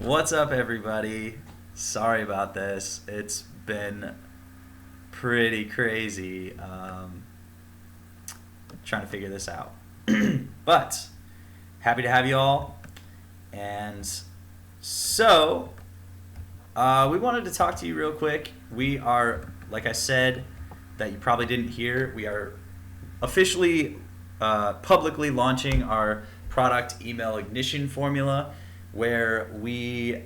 What's up, everybody? Sorry about this. It's been pretty crazy trying to figure this out. But happy to have you all. And so, we wanted to talk to you real quick. We are, like I said, that you probably didn't hear, we are officially publicly launching our product email ignition formula, where we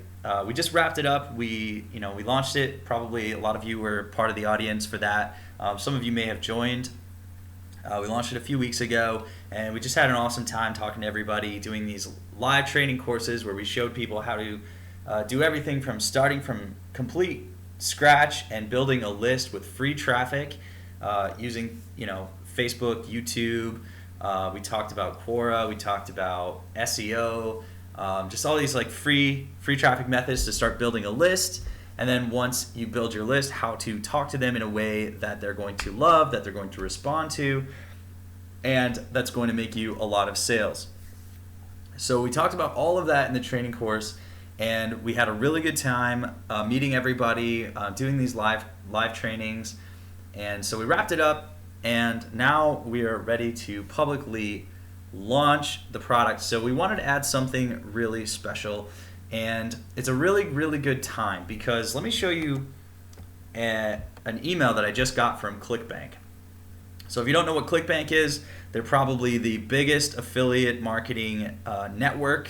just wrapped it up. We launched it. Probably a lot of you were part of the audience for that. Some of you may have joined. We launched it a few weeks ago, and we just had an awesome time talking to everybody, doing these live training courses where we showed people how to do everything from starting from complete scratch and building a list with free traffic using Facebook, YouTube. We talked about Quora. We talked about SEO. Just all these like free traffic methods to start building a list. And then once you build your list, how to talk to them in a way that they're going to love, that they're going to respond to, and that's going to make you a lot of sales. So we talked about all of that in the training course, and we had a really good time meeting everybody, doing these live trainings. And so we wrapped it up, and now we are ready to publicly launch the product. So we wanted to add something really special, and it's a really, really good time because let me show you an email that I just got from ClickBank. So if you don't know what ClickBank is, they're probably the biggest affiliate marketing network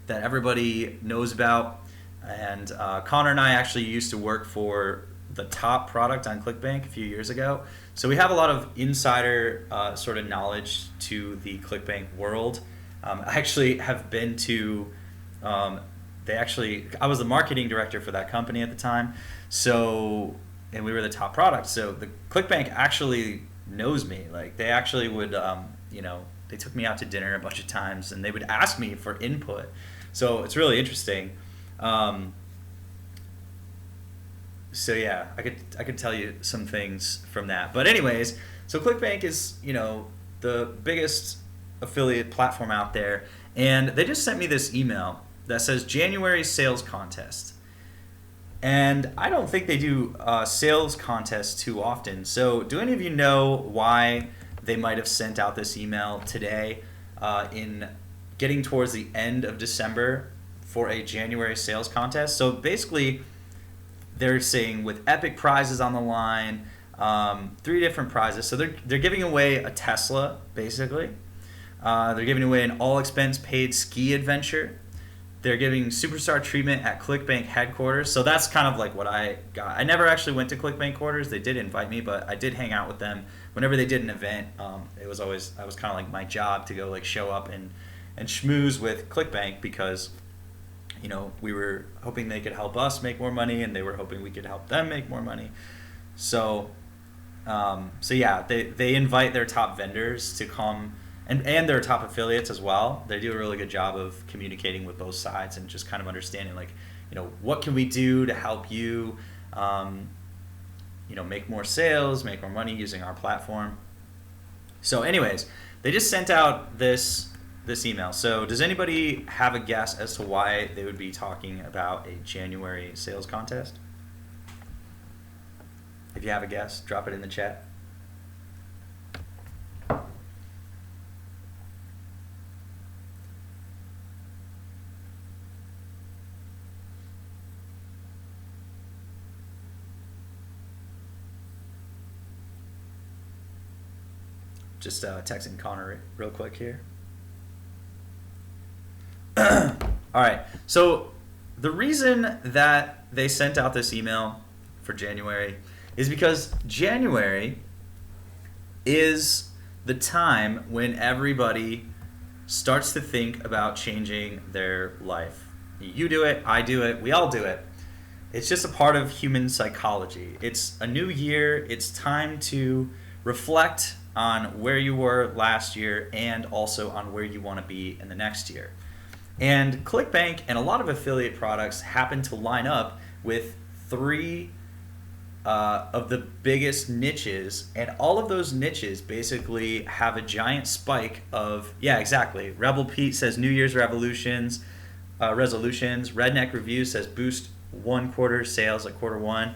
that everybody knows about. And Connor and I actually used to work for the top product on ClickBank a few years ago. So we have a lot of insider sort of knowledge to the ClickBank world. I actually have been to, I was the marketing director for that company at the time. So, and we were the top product. So the ClickBank actually knows me. Like they actually would, they took me out to dinner a bunch of times and they would ask me for input. So it's really interesting. So yeah, I could tell you some things from that. But anyways, so ClickBank is, the biggest affiliate platform out there, and they just sent me this email that says January sales contest. And I don't think they do sales contests too often. So do any of you know why they might have sent out this email today in getting towards the end of December for a January sales contest? So basically, they're saying with epic prizes on the line, 3 different prizes. So they're giving away a Tesla, basically. They're giving away an all-expense paid ski adventure. They're giving superstar treatment at ClickBank headquarters. So that's kind of like what I got. I never actually went to ClickBank quarters. They did invite me, but I did hang out with them whenever they did an event. It was kind of like my job to go like show up and schmooze with ClickBank because we were hoping they could help us make more money, and they were hoping we could help them make more money. So yeah, they invite their top vendors to come, and their top affiliates as well. They do a really good job of communicating with both sides and just kind of understanding, like, what can we do to help you, make more sales, make more money using our platform. So anyways, they just sent out this email. So does anybody have a guess as to why they would be talking about a January sales contest? If you have a guess, drop it in the chat. Just texting Connor real quick here. All right, so the reason that they sent out this email for January is because January is the time when everybody starts to think about changing their life. You do it, I do it, we all do it. It's just a part of human psychology. It's a new year, it's time to reflect on where you were last year and also on where you want to be in the next year. And ClickBank and a lot of affiliate products happen to line up with 3 of the biggest niches, and all of those niches basically have a giant spike of, yeah, exactly. Rebel Pete says New Year's Revolutions. resolutions. Redneck Review says boost 1 quarter sales at quarter one.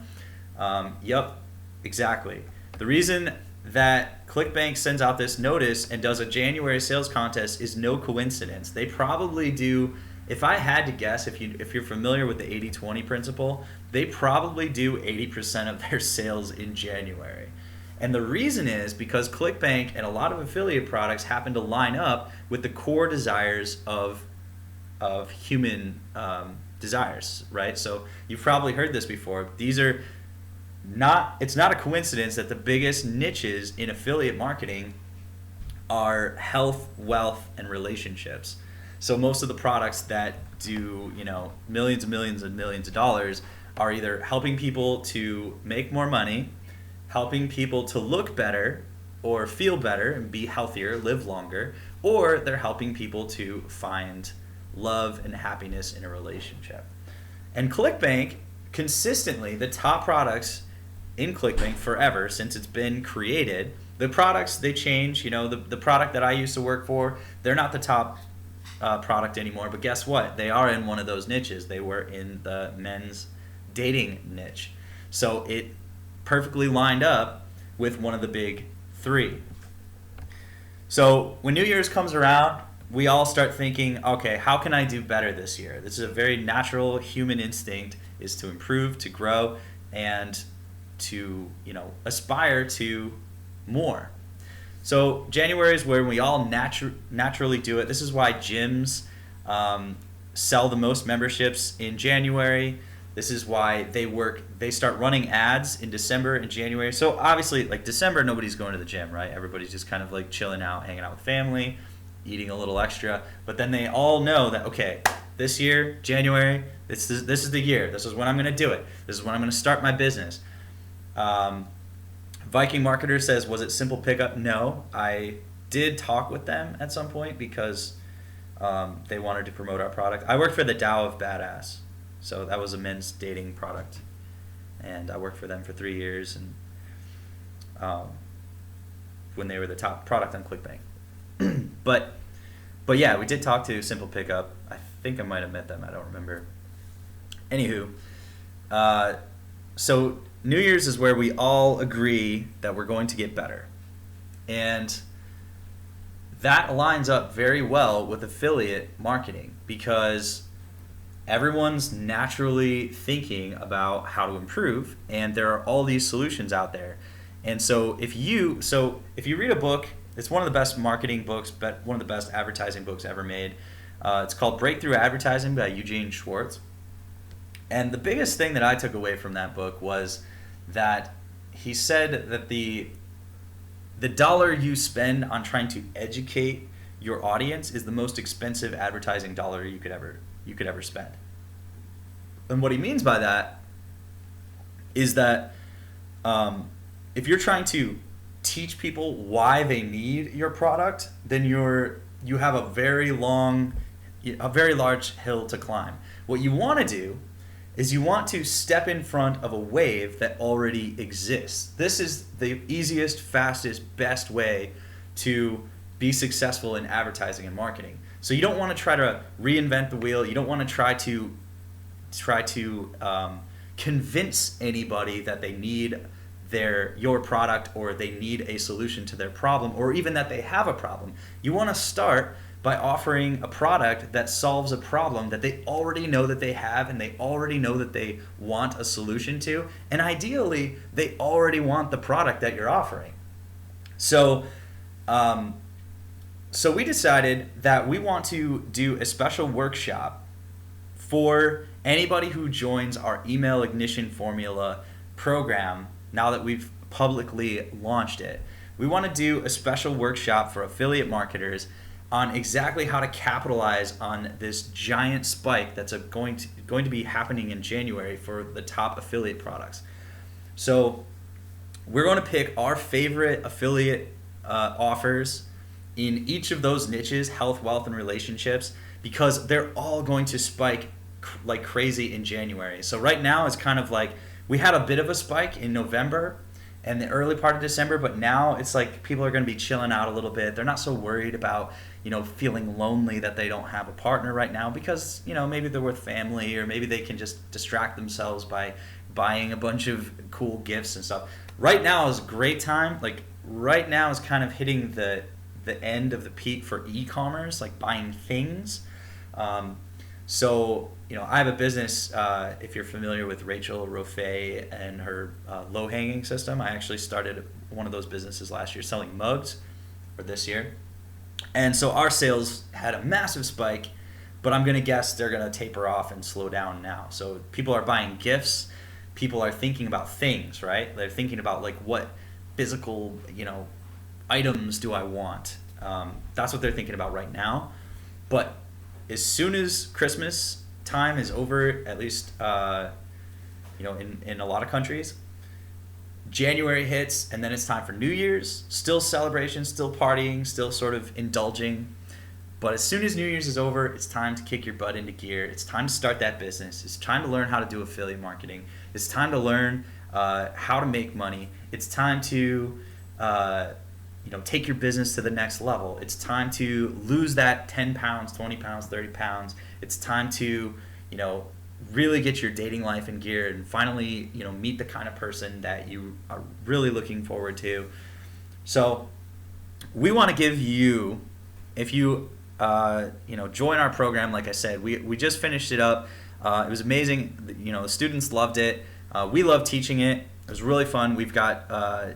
Yep, exactly. The reason that ClickBank sends out this notice and does a January sales contest is no coincidence. They probably do, if I had to guess, if you're familiar with the 80-20 principle, they probably do 80% of their sales in January. And the reason is because ClickBank and a lot of affiliate products happen to line up with the core desires of human desires, right? So you've probably heard this before. It's not a coincidence that the biggest niches in affiliate marketing are health, wealth, and relationships. So most of the products that do, millions and millions and millions of dollars are either helping people to make more money, helping people to look better or feel better and be healthier, live longer, or they're helping people to find love and happiness in a relationship. And ClickBank, consistently, the top products in ClickBank forever since it's been created, the products, they change. The product that I used to work for, they're not the top product anymore, but guess what? They are in one of those niches. They were in the men's dating niche. So it perfectly lined up with one of the big three. So when New Year's comes around, we all start thinking, okay, how can I do better this year? This is a very natural human instinct, is to improve, to grow, and to aspire to more. So January is where we all naturally do it. This is why gyms sell the most memberships in January. This is why they start running ads in December and January. So obviously, like December, nobody's going to the gym, right? Everybody's just kind of like chilling out, hanging out with family, eating a little extra. But then they all know that, okay, this year, January, this is the year. This is when I'm going to do it. This is when I'm going to start my business. Viking Marketer says, was it Simple Pickup? No. I did talk with them at some point because they wanted to promote our product. I worked for the Tao of Badass. So that was a men's dating product. And I worked for them for 3 years, and when they were the top product on ClickBank. But yeah, we did talk to Simple Pickup. I think I might have met them. I don't remember. Anywho, so New Year's is where we all agree that we're going to get better. And that aligns up very well with affiliate marketing because everyone's naturally thinking about how to improve, and there are all these solutions out there. And so if you read a book, it's one of the best marketing books, but one of the best advertising books ever made. It's called Breakthrough Advertising by Eugene Schwartz. And the biggest thing that I took away from that book was that he said that the dollar you spend on trying to educate your audience is the most expensive advertising dollar you could ever spend. And what he means by that is that if you're trying to teach people why they need your product, then you have a very large hill to climb. What you want to do is you want to step in front of a wave that already exists. This is the easiest, fastest, best way to be successful in advertising and marketing. So you don't want to try to reinvent the wheel. You don't want to try to convince anybody that they need your product or they need a solution to their problem or even that they have a problem. You want to start by offering a product that solves a problem that they already know that they have and they already know that they want a solution to. And ideally, they already want the product that you're offering. So we decided that we want to do a special workshop for anybody who joins our Email Ignition Formula program now that we've publicly launched it. We want to do a special workshop for affiliate marketers on exactly how to capitalize on this giant spike that's going to be happening in January for the top affiliate products. So we're going to pick our favorite affiliate offers in each of those niches, health, wealth, and relationships, because they're all going to spike like crazy in January. So right now it's kind of like we had a bit of a spike in November and the early part of December, but now it's like people are going to be chilling out a little bit. They're not so worried about, feeling lonely that they don't have a partner right now because, maybe they're with family, or maybe they can just distract themselves by buying a bunch of cool gifts and stuff. Right now is a great time. Like, right now is kind of hitting the end of the peak for e-commerce, like buying things. So, I have a business, if you're familiar with Rachel Rofe and her low-hanging system. I actually started one of those businesses last year selling mugs, or this year. And so our sales had a massive spike, but I'm going to guess they're going to taper off and slow down now. So people are buying gifts. People are thinking about things, right? They're thinking about, like, what physical, items do I want? That's what they're thinking about right now. But as soon as Christmas time is over, at least, in a lot of countries, January hits, and then it's time for New Year's. Still celebration, still partying, still sort of indulging. But as soon as New Year's is over, it's time to kick your butt into gear. It's time to start that business. It's time to learn how to do affiliate marketing. It's time to learn how to make money. It's time to take your business to the next level. It's time to lose that 10 pounds, 20 pounds, 30 pounds. It's time to, really get your dating life in gear and finally, meet the kind of person that you are really looking forward to. So we want to give you, if you, join our program, like I said, we just finished it up. It was amazing. The students loved it. We love teaching it. It was really fun. We've got,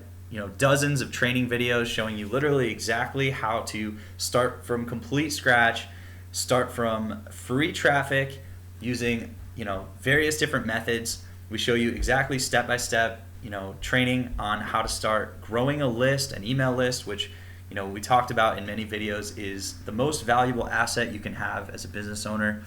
dozens of training videos showing you literally exactly how to start from complete scratch, start from free traffic using, various different methods. We show you exactly step by step, training on how to start growing a list, an email list, which, we talked about in many videos is the most valuable asset you can have as a business owner.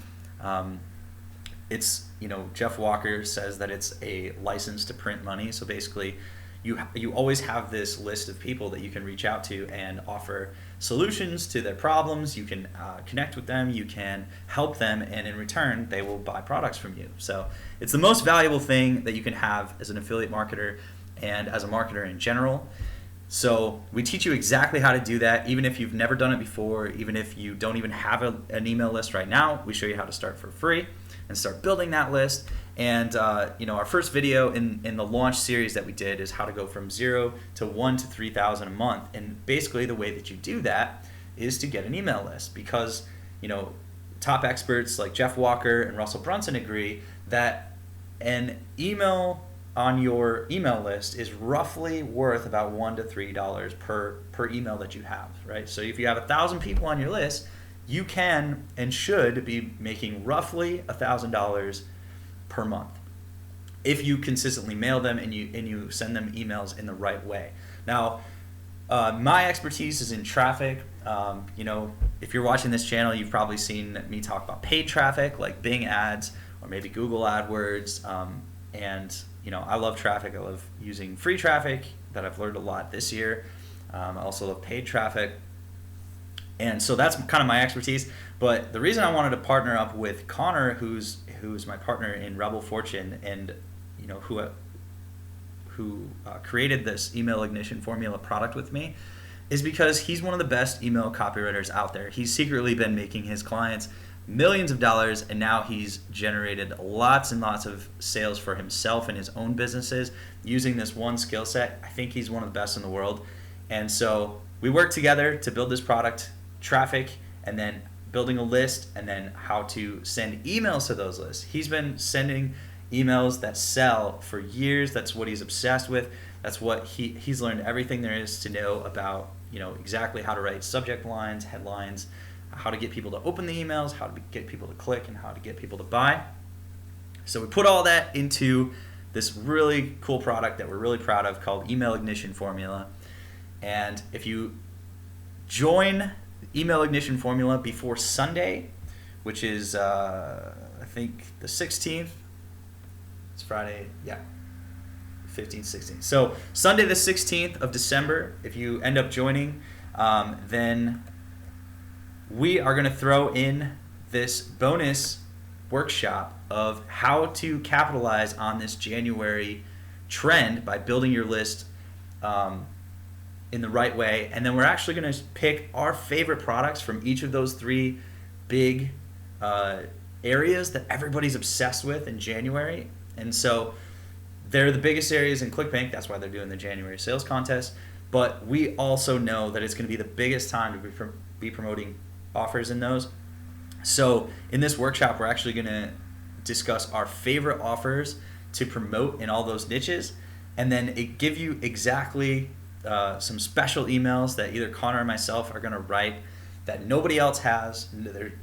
It's, Jeff Walker says that it's a license to print money. So basically, you always have this list of people that you can reach out to and offer solutions to their problems. You can connect with them, you can help them, and in return, they will buy products from you. So it's the most valuable thing that you can have as an affiliate marketer and as a marketer in general. So we teach you exactly how to do that, even if you've never done it before, even if you don't even have an email list right now. We show you how to start for free and start building that list. And our first video in the launch series that we did is how to go from 0 to 1 to 3,000 a month. And basically the way that you do that is to get an email list, because top experts like Jeff Walker and Russell Brunson agree that an email on your email list is roughly worth about $1 to $3 per email that you have, right? So if you have 1,000 people on your list, you can and should be making roughly $1,000 per month if you consistently mail them and you send them emails in the right way. Now, my expertise is in traffic. If you're watching this channel, you've probably seen me talk about paid traffic like Bing ads or maybe Google AdWords. I love traffic. I love using free traffic that I've learned a lot this year. I also love paid traffic. And so that's kind of my expertise. But the reason I wanted to partner up with Connor, who's my partner in Rebel Fortune, and who created this email ignition formula product with me, is because he's one of the best email copywriters out there. He's secretly been making his clients millions of dollars, and now he's generated lots and lots of sales for himself and his own businesses using this one skill set. I think he's one of the best in the world. And so we work together to build this product, traffic, and then building a list, and then how to send emails to those lists. He's been sending emails that sell for years. That's what he's obsessed with. That's what he's learned everything there is to know about, exactly how to write subject lines, headlines, how to get people to open the emails, how to get people to click, and how to get people to buy. So we put all that into this really cool product that we're really proud of called Email Ignition Formula. And if you join Email Ignition Formula before Sunday, which is I think the 16th, it's Friday, 15th, 16th. So Sunday the 16th of December, if you end up joining, then we are going to throw in this bonus workshop of how to capitalize on this January trend by building your list in the right way, and then we're actually going to pick our favorite products from each of those three big areas that everybody's obsessed with in January. And so they're the biggest areas in ClickBank. That's why they're doing the January sales contest. But we also know that it's going to be the biggest time to be promoting offers in those. So in this workshop, we're actually going to discuss our favorite offers to promote in all those niches, and then it give you exactly some special emails that either Connor or myself are going to write that nobody else has.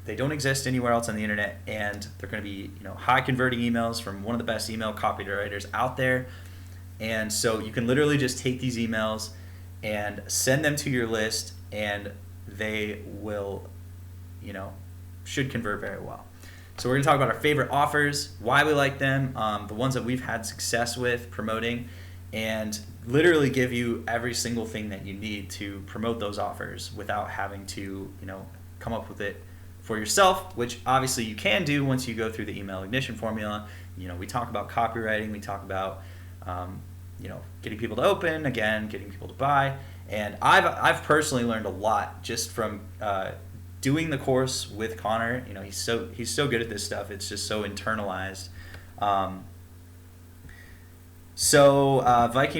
They don't exist anywhere else on the internet, and they're going to be high converting emails from one of the best email copywriters out there. And so you can literally just take these emails and send them to your list, and they will should convert very well. So we're going to talk about our favorite offers, why we like them, the ones that we've had success with promoting, and literally give you every single thing that you need to promote those offers without having to come up with it for yourself, which obviously you can do once you go through the email ignition formula. We talk about copywriting, we talk about getting people to open, again, getting people to buy. And I've personally learned a lot just from doing the course with Connor. He's so good at this stuff. It's just so internalized. Viking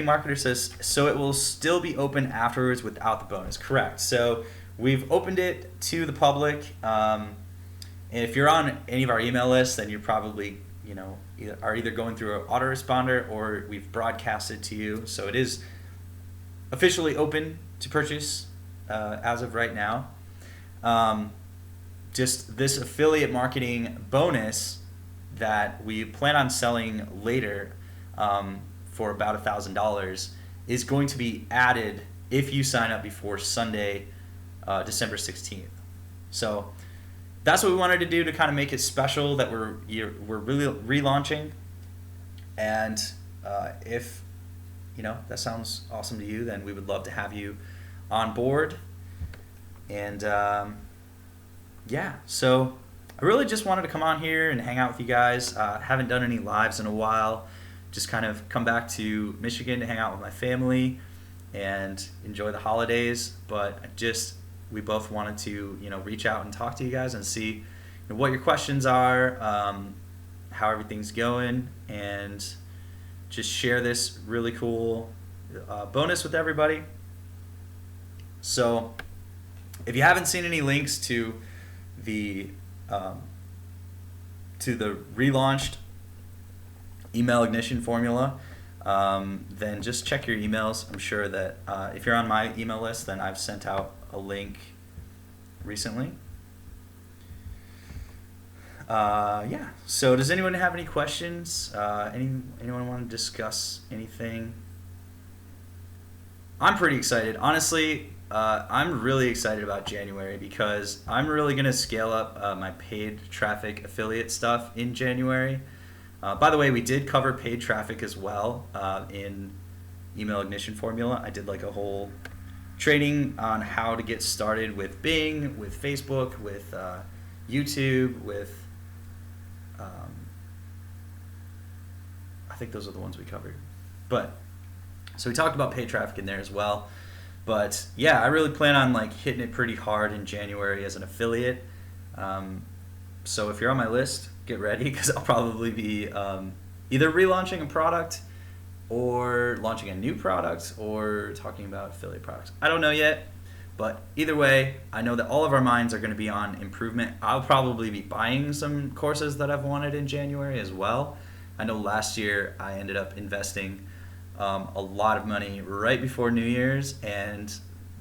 Marketer says, so it will still be open afterwards without the bonus. Correct. So we've opened it to the public. And if you're on any of our email lists, then you're probably either going through an autoresponder or we've broadcasted to you. So it is officially open to purchase as of right now. Just this affiliate marketing bonus that we plan on selling later for about $1,000 is going to be added if you sign up before Sunday, December 16th. So that's what we wanted to do to kind of make it special that we're really relaunching. And if that sounds awesome to you, then we would love to have you on board. And so I really just wanted to come on here and hang out with you guys. Haven't done any lives in a while. Just kind of come back to Michigan to hang out with my family and enjoy the holidays. But we both wanted to reach out and talk to you guys and see what your questions are, how everything's going, and just share this really cool bonus with everybody. So if you haven't seen any links to the relaunched email ignition formula, then just check your emails. I'm sure that if you're on my email list, then I've sent out a link recently. So does anyone have any questions? Anyone want to discuss anything? I'm pretty excited. Honestly, I'm really excited about January because I'm really going to scale up my paid traffic affiliate stuff in January. By the way, we did cover paid traffic as well in email ignition formula. I did like a whole training on how to get started with Bing, with Facebook, with YouTube, with I think those are the ones we covered. But so we talked about paid traffic in there as well. But yeah, I really plan on hitting it pretty hard in January as an affiliate. So if you're on my list, get ready because I'll probably be either relaunching a product or launching a new product or talking about affiliate products. I don't know yet, but either way, I know that all of our minds are going to be on improvement. I'll probably be buying some courses that I've wanted in January as well. I know last year I ended up investing a lot of money right before New Year's, and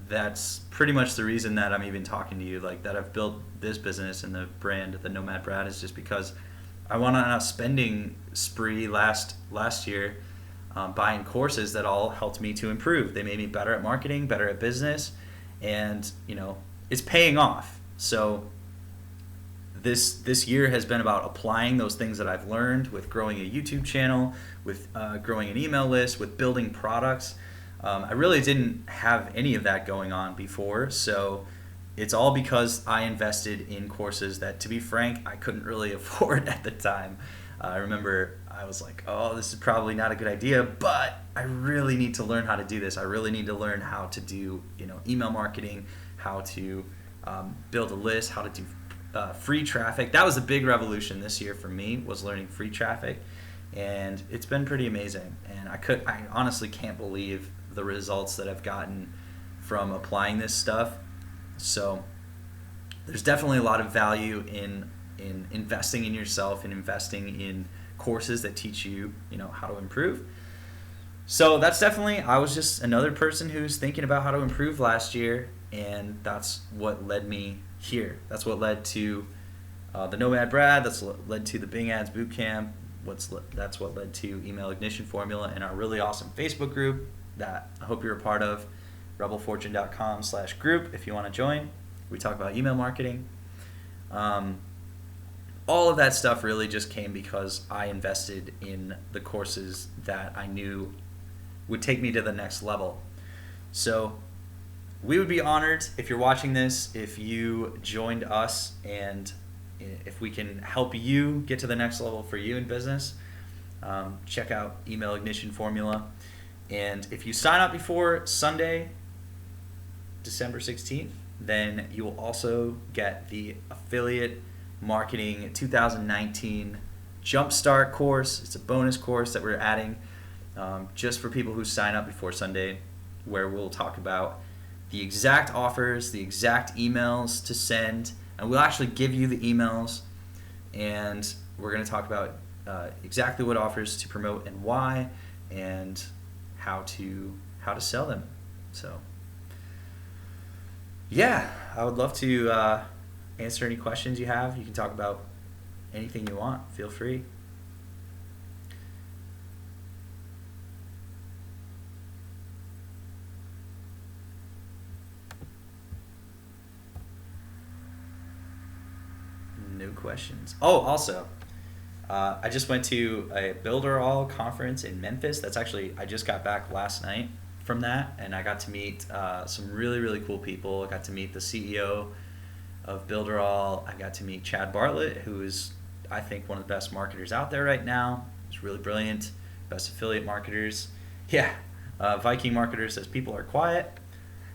that's pretty much the reason that I'm even talking to you, that I've built this business and the brand, the Nomad Brad, is just because I went on a spending spree last year buying courses that all helped me to improve. They made me better at marketing, better at business, and it's paying off. So this year has been about applying those things that I've learned with growing a YouTube channel, with growing an email list, with building products. I really didn't have any of that going on before, so it's all because I invested in courses that, to be frank, I couldn't really afford at the time. I remember I was like, oh, this is probably not a good idea, but I really need to learn how to do this. I really need to learn how to do, email marketing, how to build a list, how to do free traffic. That was a big revolution this year for me, was learning free traffic, and it's been pretty amazing. And I honestly can't believe the results that I've gotten from applying this stuff. So there's definitely a lot of value in investing in yourself and investing in courses that teach you, how to improve. So that's definitely, I was just another person who's thinking about how to improve last year, and that's what led me here. That's what led to the Nomad Brad. That's what led to the Bing Ads Bootcamp. That's what led to Email Ignition Formula and our really awesome Facebook group that I hope you're a part of, rebelfortune.com/group if you want to join. We talk about email marketing. All of that stuff really just came because I invested in the courses that I knew would take me to the next level. So we would be honored if you're watching this, if you joined us, and if we can help you get to the next level for you in business. Check out Email Ignition Formula. And if you sign up before Sunday, December 16th, then you will also get the Affiliate Marketing 2019 Jumpstart course. It's a bonus course that we're adding just for people who sign up before Sunday, where we'll talk about the exact offers, the exact emails to send, and we'll actually give you the emails, and we're going to talk about exactly what offers to promote and why, and how to sell them. So yeah, I would love to answer any questions you have. You can talk about anything you want. Feel free. No questions. Oh, also, I just went to a Builderall conference in Memphis. That's actually, I just got back last night from that, and I got to meet some really, really cool people. I got to meet the CEO of Builderall. I got to meet Chad Bartlett, who is, I think, one of the best marketers out there right now. He's really brilliant, best affiliate marketers. Yeah, Viking Marketer says people are quiet.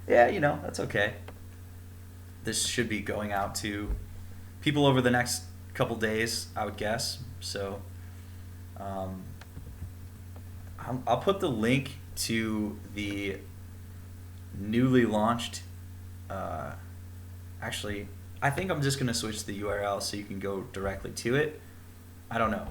Yeah, that's okay. This should be going out to people over the next couple days, I would guess. So I'll put the link to the newly launched, actually, I think I'm just going to switch the URL so you can go directly to it. I don't know.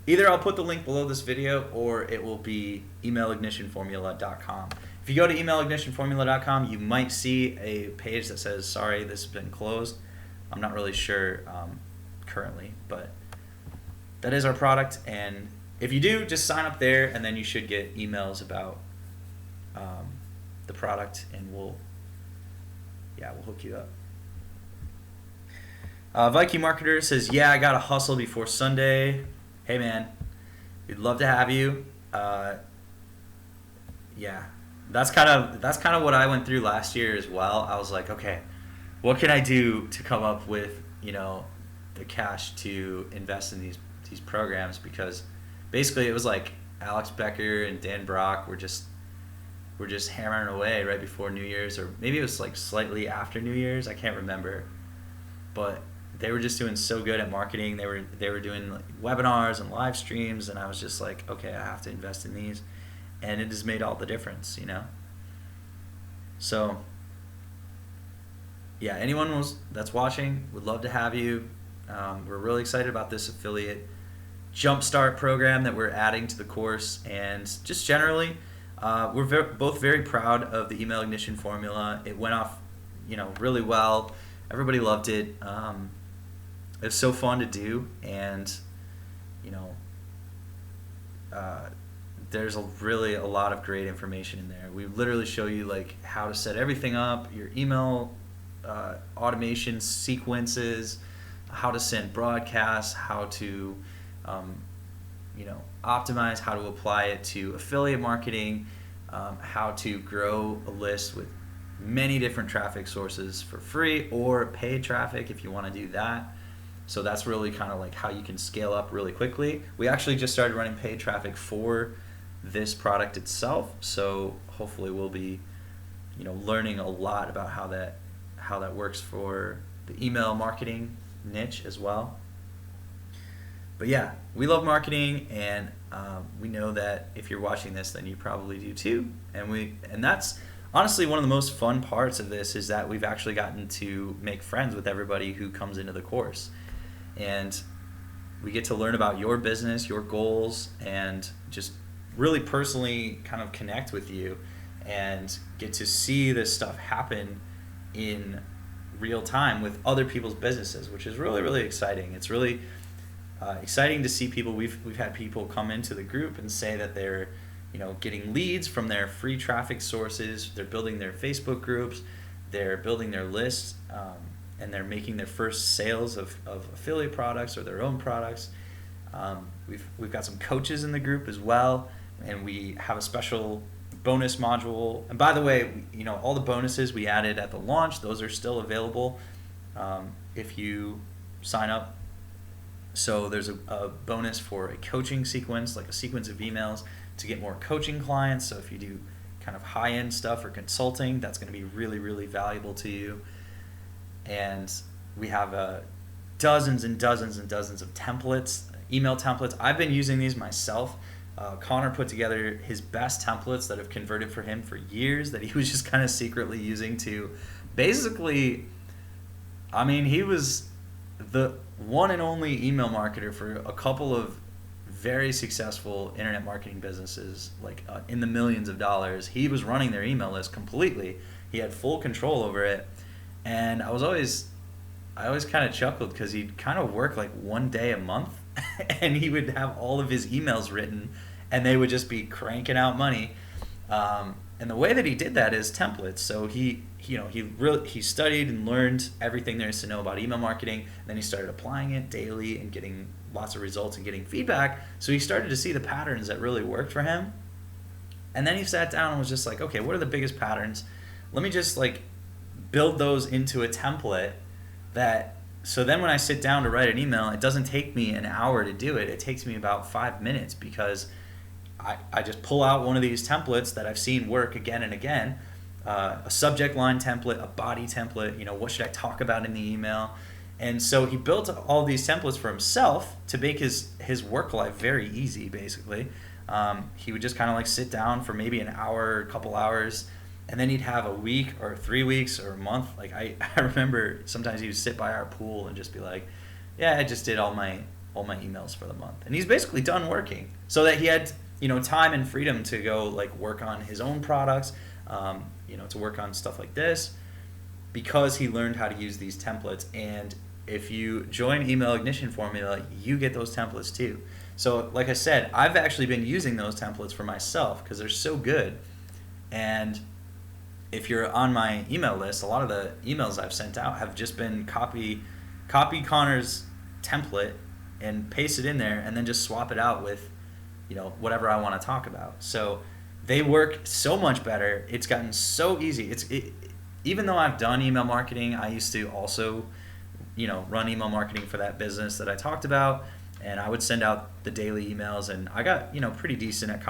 Either I'll put the link below this video, or it will be emailignitionformula.com. If you go to emailignitionformula.com, you might see a page that says, sorry, this has been closed. I'm not really sure currently, but that is our product. And if you do, just sign up there, and then you should get emails about the product, and we'll hook you up. Viking Marketer says, yeah, I got to hustle before Sunday. Hey, man, we'd love to have you. Yeah, that's kind of what I went through last year as well. I was like, okay, what can I do to come up with, the cash to invest in these programs? Because basically it was like Alex Becker and Dan Brock were just hammering away right before New Year's, or maybe it was like slightly after New Year's. I can't remember, but they were just doing so good at marketing. They were doing like webinars and live streams, and I was just like, okay, I have to invest in these, and it has made all the difference, So yeah, anyone that's watching, would love to have you. We're really excited about this affiliate Jumpstart program that we're adding to the course, and just generally, we're both very proud of the Email Ignition Formula. It went off, really well. Everybody loved it. It was so fun to do, and there's really a lot of great information in there. We literally show you like how to set everything up, your email automation sequences, how to send broadcasts, how to optimize, how to apply it to affiliate marketing, how to grow a list with many different traffic sources for free or paid traffic if you want to do that. So that's really kind of like how you can scale up really quickly. We actually just started running paid traffic for this product itself, so hopefully we'll be, learning a lot about how that works for the email marketing niche as well. But yeah, we love marketing, and we know that if you're watching this, then you probably do too. And that's honestly one of the most fun parts of this, is that we've actually gotten to make friends with everybody who comes into the course, and we get to learn about your business, your goals, and just really personally kind of connect with you and get to see this stuff happen in real time with other people's businesses, which is really, really exciting. It's really exciting to see people. We've had people come into the group and say that they're getting leads from their free traffic sources. They're building their Facebook groups, they're building their lists, and they're making their first sales of affiliate products or their own products. We've got some coaches in the group as well, and we have a special bonus module. And by the way, all the bonuses we added at the launch, those are still available if you sign up. So there's a bonus for a coaching sequence, like a sequence of emails to get more coaching clients. So if you do kind of high-end stuff or consulting, that's going to be really, really valuable to you. And we have dozens and dozens and dozens of templates, email templates. I've been using these myself. Connor put together his best templates that have converted for him for years, that he was just kind of secretly using to basically, he was the one and only email marketer for a couple of very successful internet marketing businesses, in the millions of dollars. He was running their email list completely. He had full control over it. And I always kind of chuckled, because he'd kind of work like one day a month and he would have all of his emails written and they would just be cranking out money. And the way that he did that is templates. So he studied and learned everything there is to know about email marketing. And then he started applying it daily and getting lots of results and getting feedback. So he started to see the patterns that really worked for him. And then he sat down and was just like, okay, what are the biggest patterns? Let me just build those into a template so then when I sit down to write an email, it doesn't take me an hour to do it. It takes me about 5 minutes, because I just pull out one of these templates that I've seen work again and again, a subject line template, a body template, what should I talk about in the email? And so he built all these templates for himself to make his work life very easy, basically. He would just kind of sit down for maybe an hour, a couple hours, and then he'd have a week or 3 weeks or a month. I remember sometimes he would sit by our pool and just be like, yeah, I just did all my emails for the month. And he's basically done working, so that he had time and freedom to go work on his own products, to work on stuff like this, because he learned how to use these templates. And if you join Email Ignition Formula, you get those templates too. So like I said, I've actually been using those templates for myself because they're so good. And if you're on my email list, a lot of the emails I've sent out have just been copy Connor's template and paste it in there, and then just swap it out with whatever I want to talk about. So they work so much better. It's gotten so easy. Even though I've done email marketing, I used to also run email marketing for that business that I talked about, and I would send out the daily emails, and I got pretty decent at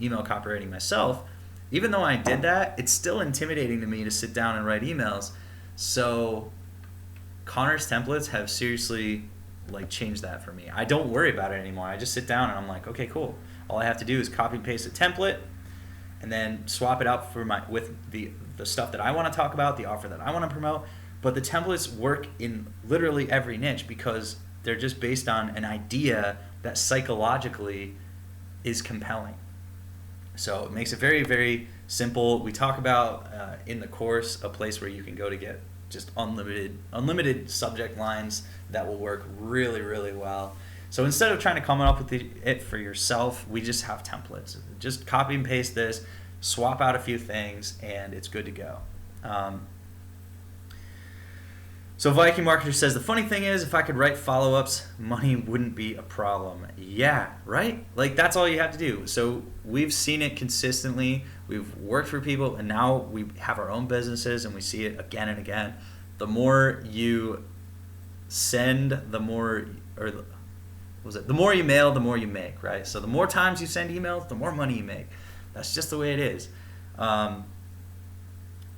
email copywriting myself. Even though I did that, it's still intimidating to me to sit down and write emails. So Connor's templates have seriously changed that for me. I don't worry about it anymore. I just sit down and I'm like, okay, cool. All I have to do is copy and paste a template and then swap it out with the stuff that I want to talk about, the offer that I want to promote. But the templates work in literally every niche, because they're just based on an idea that psychologically is compelling. So it makes it very, very simple. We talk about in the course a place where you can go to get just unlimited subject lines that will work really, really well. So instead of trying to come up with it for yourself, we just have templates. Just copy and paste this, swap out a few things, and it's good to go. So Viking Marketer says, the funny thing is, if I could write follow-ups, money wouldn't be a problem. Yeah, right? That's all you have to do. So we've seen it consistently. We've worked for people, and now we have our own businesses, and we see it again and again. The more you send, the more, or what was it? The more you mail, the more you make, right? So the more times you send emails, the more money you make. That's just the way it is.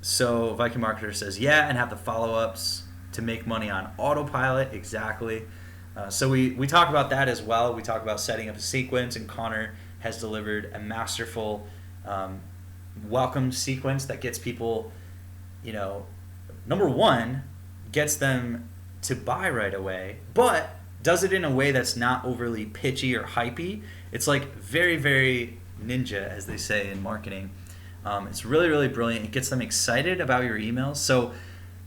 So Viking Marketer says, yeah, and have the follow-ups to make money on autopilot. Exactly. So we talk about that as well. We talk about setting up a sequence, and Connor has delivered a masterful welcome sequence that gets people, number one, gets them to buy right away, but does it in a way that's not overly pitchy or hypey. It's like very, very ninja, as they say in marketing. It's really, really brilliant. It gets them excited about your emails. So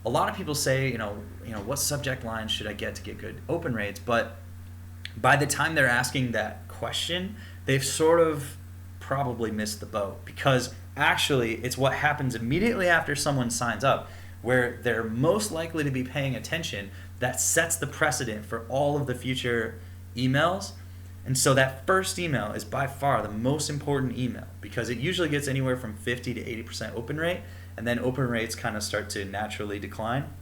a lot of people say, what subject line should I get to get good open rates? But by the time they're asking that question, they've sort of probably missed the boat, because actually it's what happens immediately after someone signs up, where they're most likely to be paying attention, that sets the precedent for all of the future emails. And so that first email is by far the most important email, because it usually gets anywhere from 50 to 80% open rate, and then open rates kind of start to naturally decline,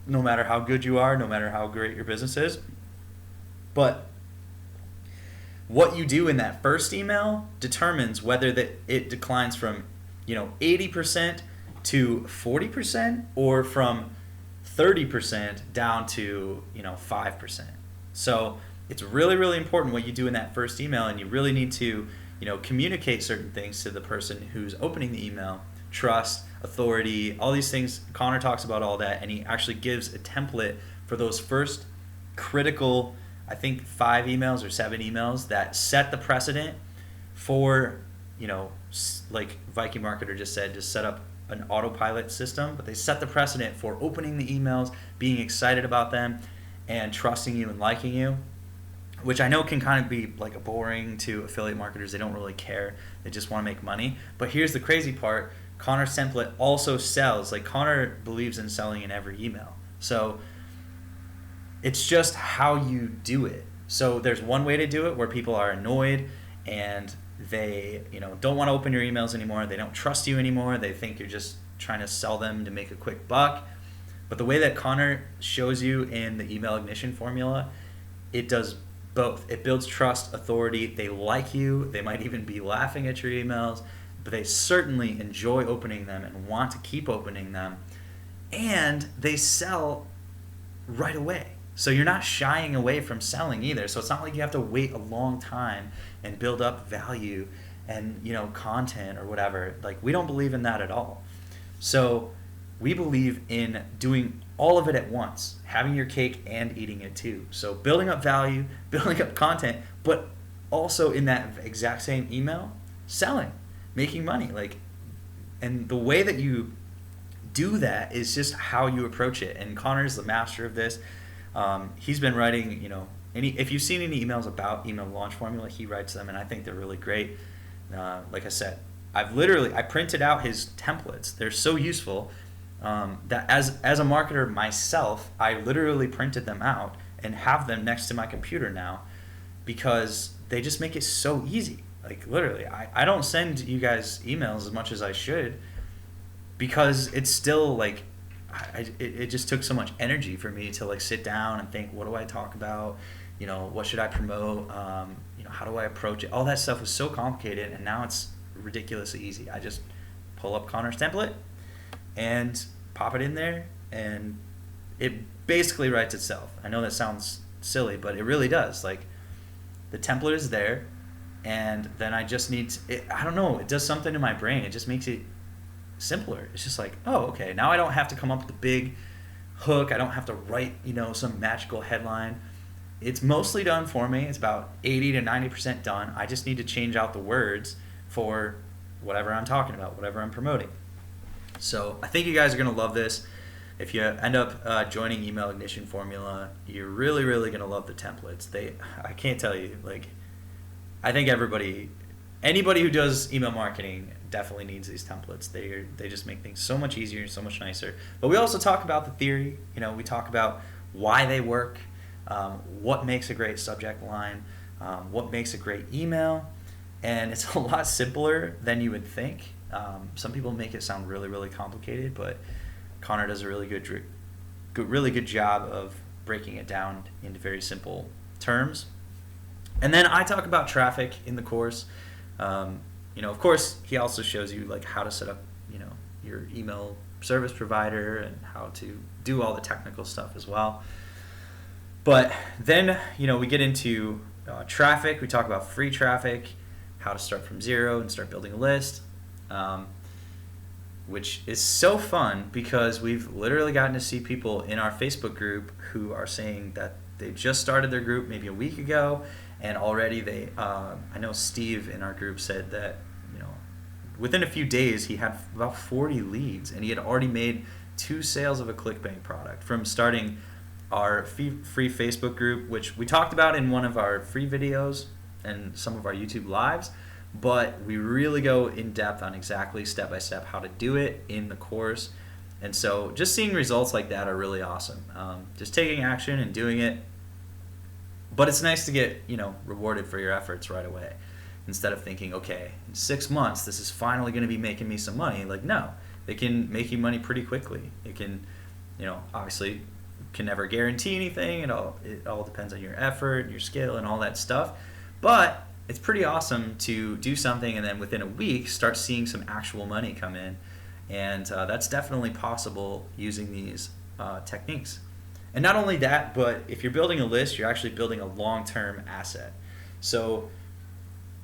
no matter how good you are, no matter how great your business is. But what you do in that first email determines whether it declines from 80% to 40%, or from 30% down to 5%. So it's really, really important what you do in that first email, and you really need to communicate certain things to the person who's opening the email. Trust, authority, all these things. Connor talks about all that, and he actually gives a template for those first critical, I think 5 emails or 7 emails that set the precedent for, like Viking Marketer just said, to set up an autopilot system, but they set the precedent for opening the emails, being excited about them, and trusting you and liking you, which I know can kind of be like a boring to affiliate marketers. They don't really care. They just want to make money. But here's the crazy part. Connor's template also sells. Like, Connor believes in selling in every email. So it's just how you do it. So there's one way to do it where people are annoyed and they don't want to open your emails anymore. They don't trust you anymore. They think you're just trying to sell them to make a quick buck. But the way that Connor shows you in the email ignition formula, it does both. It builds trust, authority. They like you. They might even be laughing at your emails, but they certainly enjoy opening them and want to keep opening them. And they sell right away. So you're not shying away from selling either. So it's not like you have to wait a long time and build up value and content or whatever. Like, we don't believe in that at all. So we believe in doing all of it at once, having your cake and eating it too. So building up value, building up content, but also in that exact same email, selling, making money. And the way that you do that is just how you approach it. And Connor's the master of this. He's been writing, if you've seen any emails about email launch formula, he writes them, and I think they're really great. Like I said, I printed out his templates. They're so useful that as a marketer myself, I literally printed them out and have them next to my computer now, because they just make it so easy. Like, literally, I don't send you guys emails as much as I should, because it's still like, it just took so much energy for me to sit down and think, what do I talk about? What should I promote? How do I approach it? All that stuff was so complicated, and now it's ridiculously easy. I just pull up Connor's template and pop it in there, and it basically writes itself. I know that sounds silly, but it really does. Like, the template is there, and then I just need to, I don't know, it does something to my brain. It just makes it simpler. It's just like, oh, okay, now I don't have to come up with a big hook. I don't have to write, some magical headline. It's mostly done for me. It's about 80 to 90% done. I just need to change out the words for whatever I'm talking about, whatever I'm promoting. So I think you guys are going to love this. If you end up joining Email Ignition Formula, you're really, really going to love the templates. I can't tell you, I think anybody who does email marketing definitely needs these templates. They just make things so much easier, so much nicer. But we also talk about the theory. We talk about why they work, what makes a great subject line, what makes a great email, and it's a lot simpler than you would think. Some people make it sound really, really complicated, but Connor does a really good job of breaking it down into very simple terms. And then I talk about traffic in the course. Of course, he also shows you like how to set up, your email service provider and how to do all the technical stuff as well. But then, we get into traffic. We talk about free traffic, how to start from zero and start building a list, which is so fun because we've literally gotten to see people in our Facebook group who are saying that they just started their group maybe a week ago, and already I know Steve in our group said that, within a few days he had about 40 leads, and he had already made 2 sales of a ClickBank product from starting our free Facebook group, which we talked about in one of our free videos and some of our YouTube lives, but we really go in depth on exactly step by step how to do it in the course. And so just seeing results like that are really awesome. Just taking action and doing it. But it's nice to get, rewarded for your efforts right away, instead of thinking, okay, in 6 months this is finally going to be making me some money. Like, no, they can make you money pretty quickly. It can, obviously can never guarantee anything. It all depends on your effort, your skill, and all that stuff. But it's pretty awesome to do something and then within a week start seeing some actual money come in. And that's definitely possible using these techniques. And not only that, but if you're building a list, you're actually building a long-term asset. So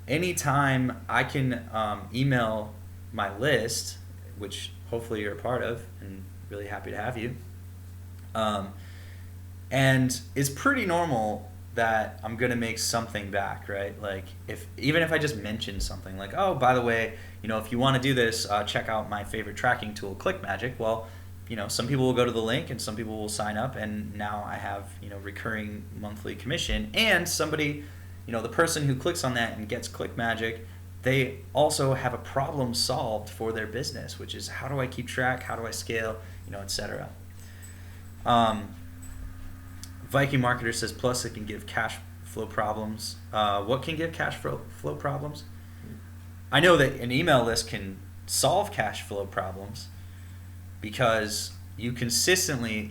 anytime I can email my list, which hopefully you're a part of, and really happy to have you, and it's pretty normal that I'm going to make something back, right? Like even if I just mention something like, oh, by the way, if you want to do this, check out my favorite tracking tool, ClickMagick. Well, some people will go to the link and some people will sign up, and now I have, recurring monthly commission. And somebody, the person who clicks on that and gets ClickMagick, they also have a problem solved for their business, which is how do I keep track, how do I scale, etc. Viking Marketer says, plus it can give cash flow problems. What can give cash flow problems? I know that an email list can solve cash flow problems because you consistently,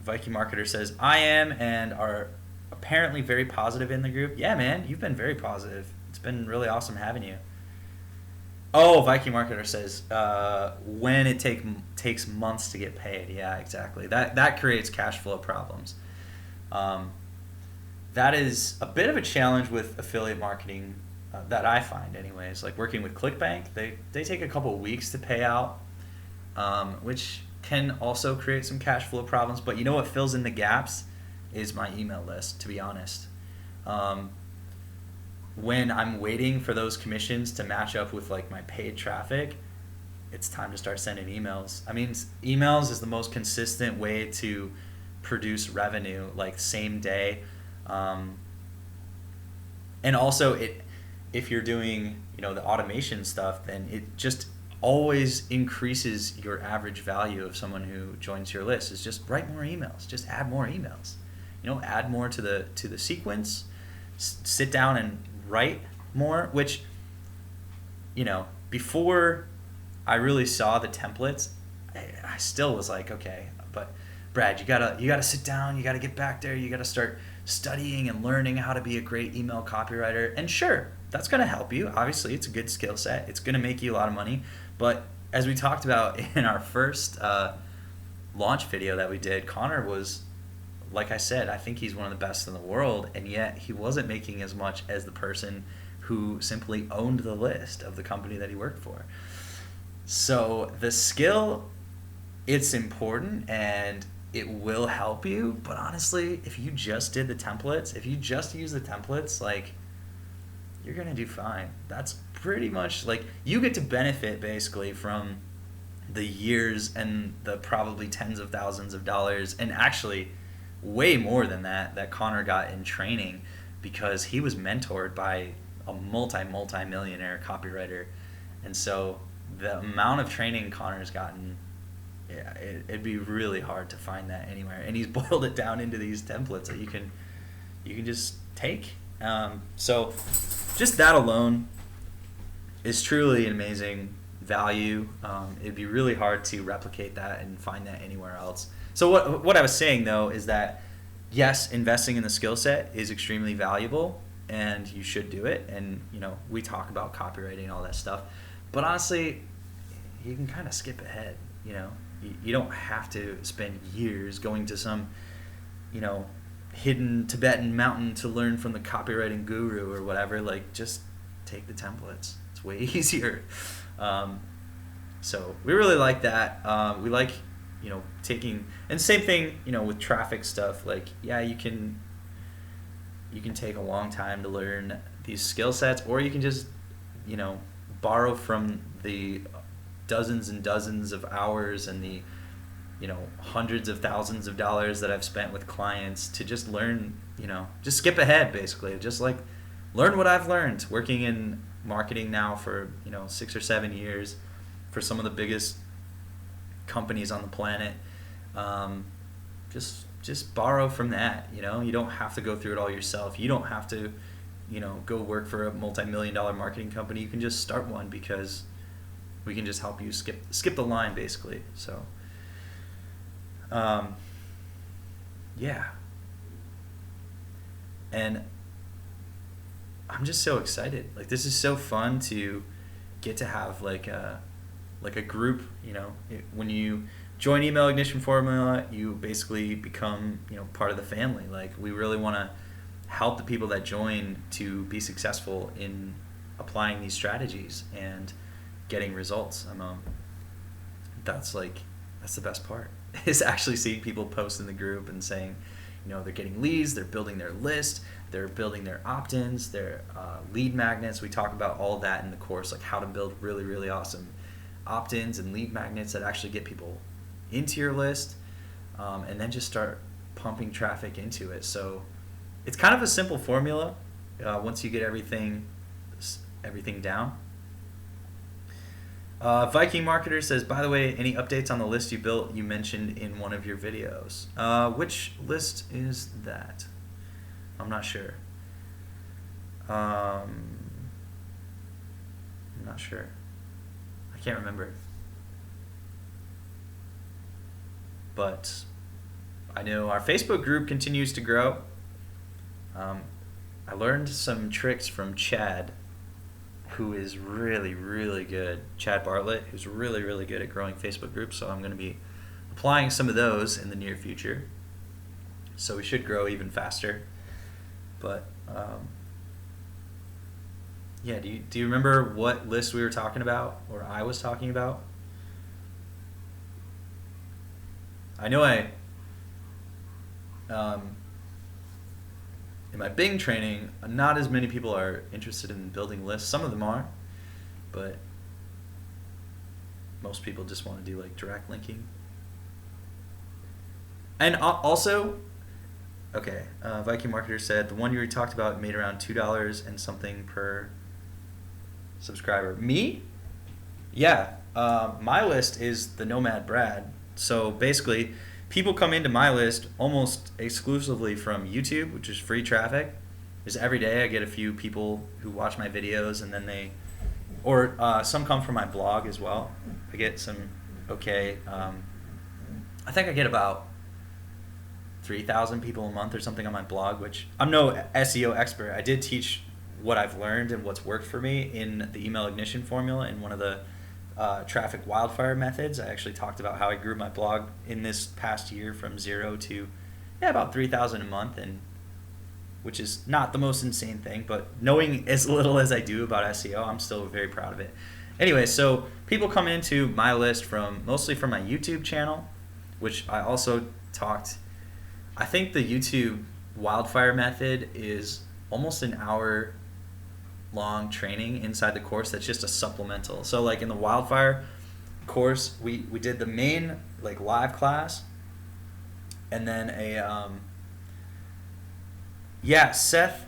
Viking Marketer says, I am and are apparently very positive in the group. Yeah, man, you've been very positive. It's been really awesome having you. Oh, Viking Marketer says, when it takes months to get paid. Yeah, exactly. That creates cash flow problems. That is a bit of a challenge with affiliate marketing that I find anyways. Like working with ClickBank, they take a couple of weeks to pay out, which can also create some cash flow problems. But you know what fills in the gaps is my email list, to be honest. When I'm waiting for those commissions to match up with like my paid traffic, it's time to start sending emails. I mean, emails is the most consistent way to produce revenue, like same day. And also if you're doing, the automation stuff, then it just always increases your average value of someone who joins your list. Is just write more emails, just add more emails, add more to the sequence, sit down and write more, which, before I really saw the templates, I still was like, okay, but Brad, you gotta sit down, you gotta get back there, you gotta start studying and learning how to be a great email copywriter. And sure, that's gonna help you. Obviously, it's a good skill set. It's gonna make you a lot of money. But as we talked about in our first launch video that we did, Connor was, like I said, I think he's one of the best in the world, and yet he wasn't making as much as the person who simply owned the list of the company that he worked for. So the skill, it's important and it will help you, but honestly, if you just did the templates, if you just use the templates, like, you're gonna do fine. That's pretty much, like, you get to benefit basically from the years and the probably tens of thousands of dollars, and actually way more than that Connor got in training, because he was mentored by a multi-millionaire copywriter. And so the amount of training Connor's gotten, yeah, it'd be really hard to find that anywhere. And he's boiled it down into these templates that you can just take. So just that alone is truly amazing value. It'd be really hard to replicate that and find that anywhere else. So what I was saying though is that yes, investing in the skill set is extremely valuable, and you should do it. And we talk about copywriting and all that stuff, but honestly, you can kind of skip ahead. You don't have to spend years going to some hidden Tibetan mountain to learn from the copywriting guru or whatever. Like, just take the templates. It's way easier. So we really like that. We like taking, and same thing with traffic stuff. Like, yeah, you can take a long time to learn these skill sets, or you can just borrow from the dozens and dozens of hours and the hundreds of thousands of dollars that I've spent with clients to just learn, just skip ahead, basically. Just like learn what I've learned working in marketing now for 6 or 7 years for some of the biggest companies on the planet. Just borrow from that. You don't have to go through it all yourself. You don't have to go work for a multi-million-dollar marketing company. You can just start one, because we can just help you skip the line, basically. So yeah, and I'm just so excited. Like, this is so fun to get to have like a group. When you join Email Ignition Formula, you basically become part of the family. Like, we really want to help the people that join to be successful in applying these strategies and getting results. That's the best part, is actually seeing people post in the group and saying, they're getting leads, they're building their list, they're building their opt-ins, their lead magnets. We talk about all that in the course, like how to build really, really awesome opt-ins and lead magnets that actually get people into your list, and then just start pumping traffic into it. So it's kind of a simple formula once you get everything down. Viking Marketer says, by the way, any updates on the list you built you mentioned in one of your videos? Which list is that? I'm not sure. I'm not sure. I can't remember. But I know our Facebook group continues to grow. I learned some tricks from Chad, who is really, really good. Chad Bartlett, who's really, really good at growing Facebook groups. So I'm going to be applying some of those in the near future. So we should grow even faster. But yeah, do you remember what list we were talking about, or I was talking about? I know in my Bing training, not as many people are interested in building lists. Some of them are, but most people just want to do like direct linking. And also, okay, Viking Marketer said the one you talked about made around $2 and something per subscriber. Me? Yeah, my list is the Nomad Brad. So basically, people come into my list almost exclusively from YouTube, which is free traffic. Because every day I get a few people who watch my videos, and then some come from my blog as well. I get some, I think I get about 3,000 people a month or something on my blog, which I'm no SEO expert. I did teach what I've learned and what's worked for me in the Email Ignition Formula in one of the traffic wildfire methods. I actually talked about how I grew my blog in this past year from 0 to about 3,000 a month, and which is not the most insane thing, but knowing as little as I do about SEO, I'm still very proud of it. Anyway, so people come into my list mostly from my YouTube channel, which I also talked. I think the YouTube wildfire method is almost an hour long training inside the course that's just a supplemental. So like in the wildfire course, we did the main like live class, and then Seth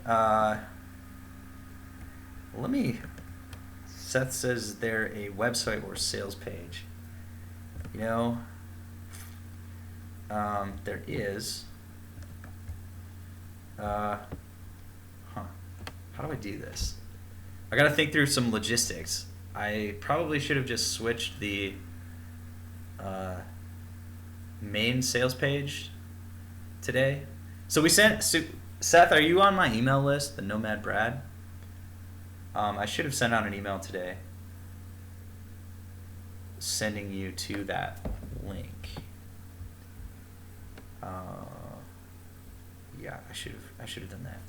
Seth says there a website or sales page. There is how do I do this? I gotta think through some logistics. I probably should have just switched the main sales page today. So we sent Seth. Are you on my email list, the Nomad Brad? I should have sent out an email today, sending you to that link. Yeah, I should have done that.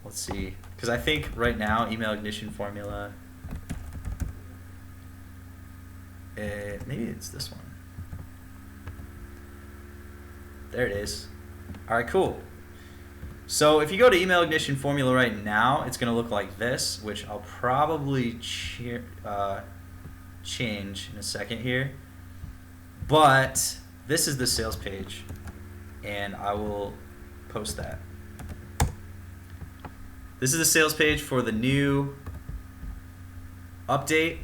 Let's see, because I think right now email ignition formula. Maybe it's this one. There it is. All right, cool. So if you go to email ignition formula right now, it's going to look like this, which I'll probably change in a second here. But this is the sales page, and I will post that. This is the sales page for the new update.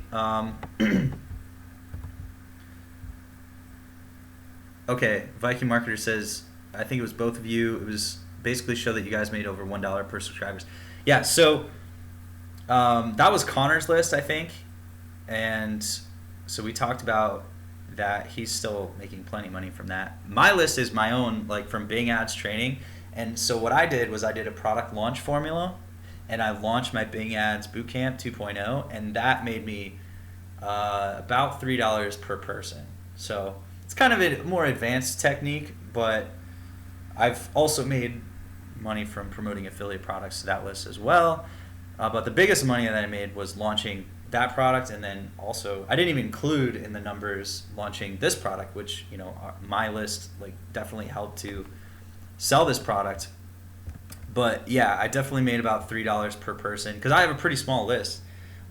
Okay, Viking Marketer says, I think it was both of you. It was basically show that you guys made over $1 per subscribers. Yeah, so that was Connor's list, I think. And so we talked about that. He's still making plenty of money from that. My list is my own, like from Bing Ads training. And so what I did was I did a product launch formula, and I launched my Bing Ads Bootcamp 2.0, and that made me about $3 per person. So it's kind of a more advanced technique, but I've also made money from promoting affiliate products to that list as well. But the biggest money that I made was launching that product, and then also I didn't even include in the numbers launching this product, which, you know, my list like definitely helped to sell this product. But yeah, I definitely made about $3 per person because I have a pretty small list.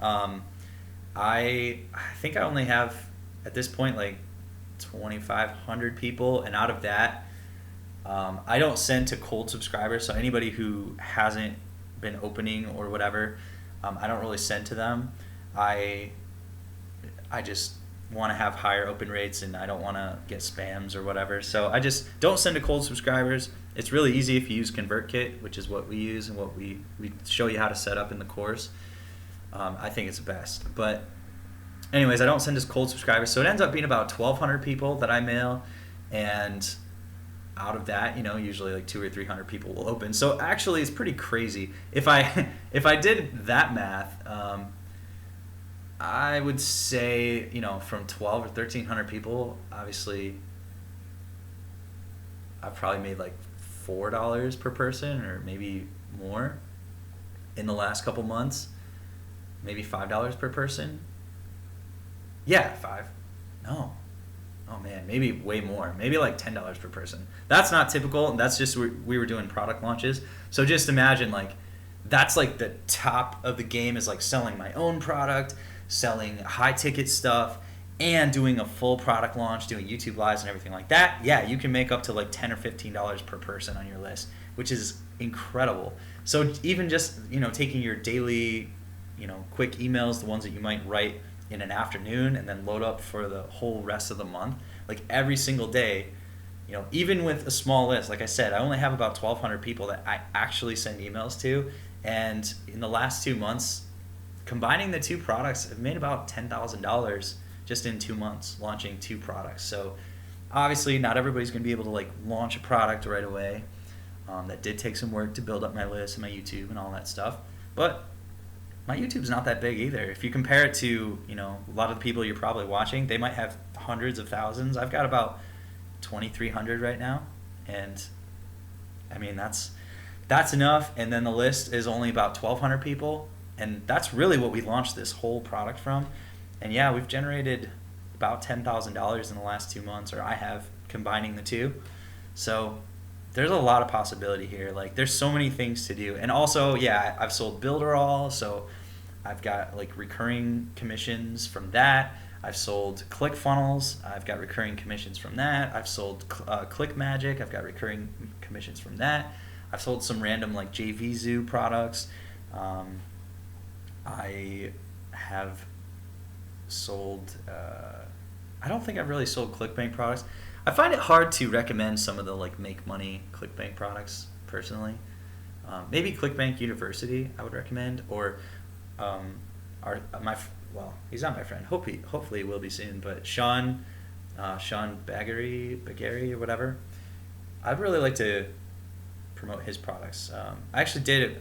I think I only have at this point like 2,500 people, and out of that, I don't send to cold subscribers. So anybody who hasn't been opening or whatever, I don't really send to them. I just want to have higher open rates, and I don't want to get spams or whatever. So I just don't send to cold subscribers. It's really easy if you use ConvertKit, which is what we use and what we show you how to set up in the course. I think it's best. But anyways, I don't send to cold subscribers. So it ends up being about 1,200 people that I mail, and out of that, you know, usually like 200 or 300 people will open. So actually, it's pretty crazy. If I did that math, I would say, you know, from 1,200 or 1,300 people, obviously, I've probably made like $4 per person, or maybe more, in the last couple months. Maybe $5 per person. Yeah, 5. No. Oh man, maybe way more. Maybe like $10 per person. That's not typical. That's just we were doing product launches. So just imagine, like, that's like the top of the game, is like selling my own product, selling high ticket stuff, and doing a full product launch, doing YouTube lives and everything like that. Yeah, you can make up to like $10 or $15 per person on your list, which is incredible. So even just, you know, taking your daily, you know, quick emails, the ones that you might write in an afternoon and then load up for the whole rest of the month, like every single day, you know, even with a small list, like I said, I only have about 1,200 people that I actually send emails to, and in the last 2 months, combining the two products, I've made about $10,000 just in 2 months launching 2 products. So obviously not everybody's going to be able to like launch a product right away. That did take some work to build up my list and my YouTube and all that stuff, but my YouTube's not that big either. If you compare it to, you know, a lot of the people you're probably watching, they might have hundreds of thousands. I've got about 2,300 right now, and I mean that's enough. And then the list is only about 1,200 people, and that's really what we launched this whole product from. And yeah, we've generated about $10,000 in the last 2 months, or I have, combining the two. So there's a lot of possibility here. Like, there's so many things to do. And also, yeah, I've sold Builderall, so I've got like recurring commissions from that. I've sold ClickFunnels. I've got recurring commissions from that. I've sold ClickMagick. I've got recurring commissions from that. I've sold some random like JVZoo products. I have sold, I don't think I've really sold ClickBank products. I find it hard to recommend some of the like make money ClickBank products personally. Maybe ClickBank University I would recommend, or well, he's not my friend. Hopefully he will be soon. But Sean Baggery or whatever. I'd really like to promote his products. I actually did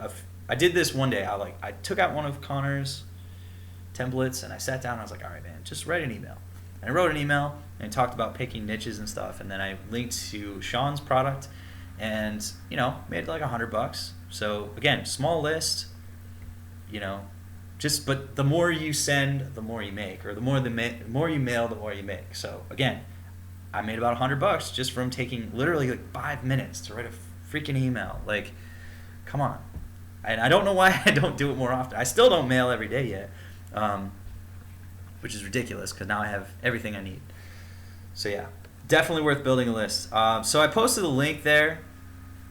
I did this one day. I took out one of Connor's templates and I sat down and I was like, all right, man, just write an email. And I wrote an email and I talked about picking niches and stuff. And then I linked to Sean's product and, made like $100. So again, small list, but the more you send, the more you make, or the more you mail, the more you make. So again, I made about $100 just from taking literally like 5 minutes to write a freaking email. Like, come on. And I don't know why I don't do it more often. I still don't mail every day yet, which is ridiculous because now I have everything I need. So yeah, definitely worth building a list. So I posted a link there,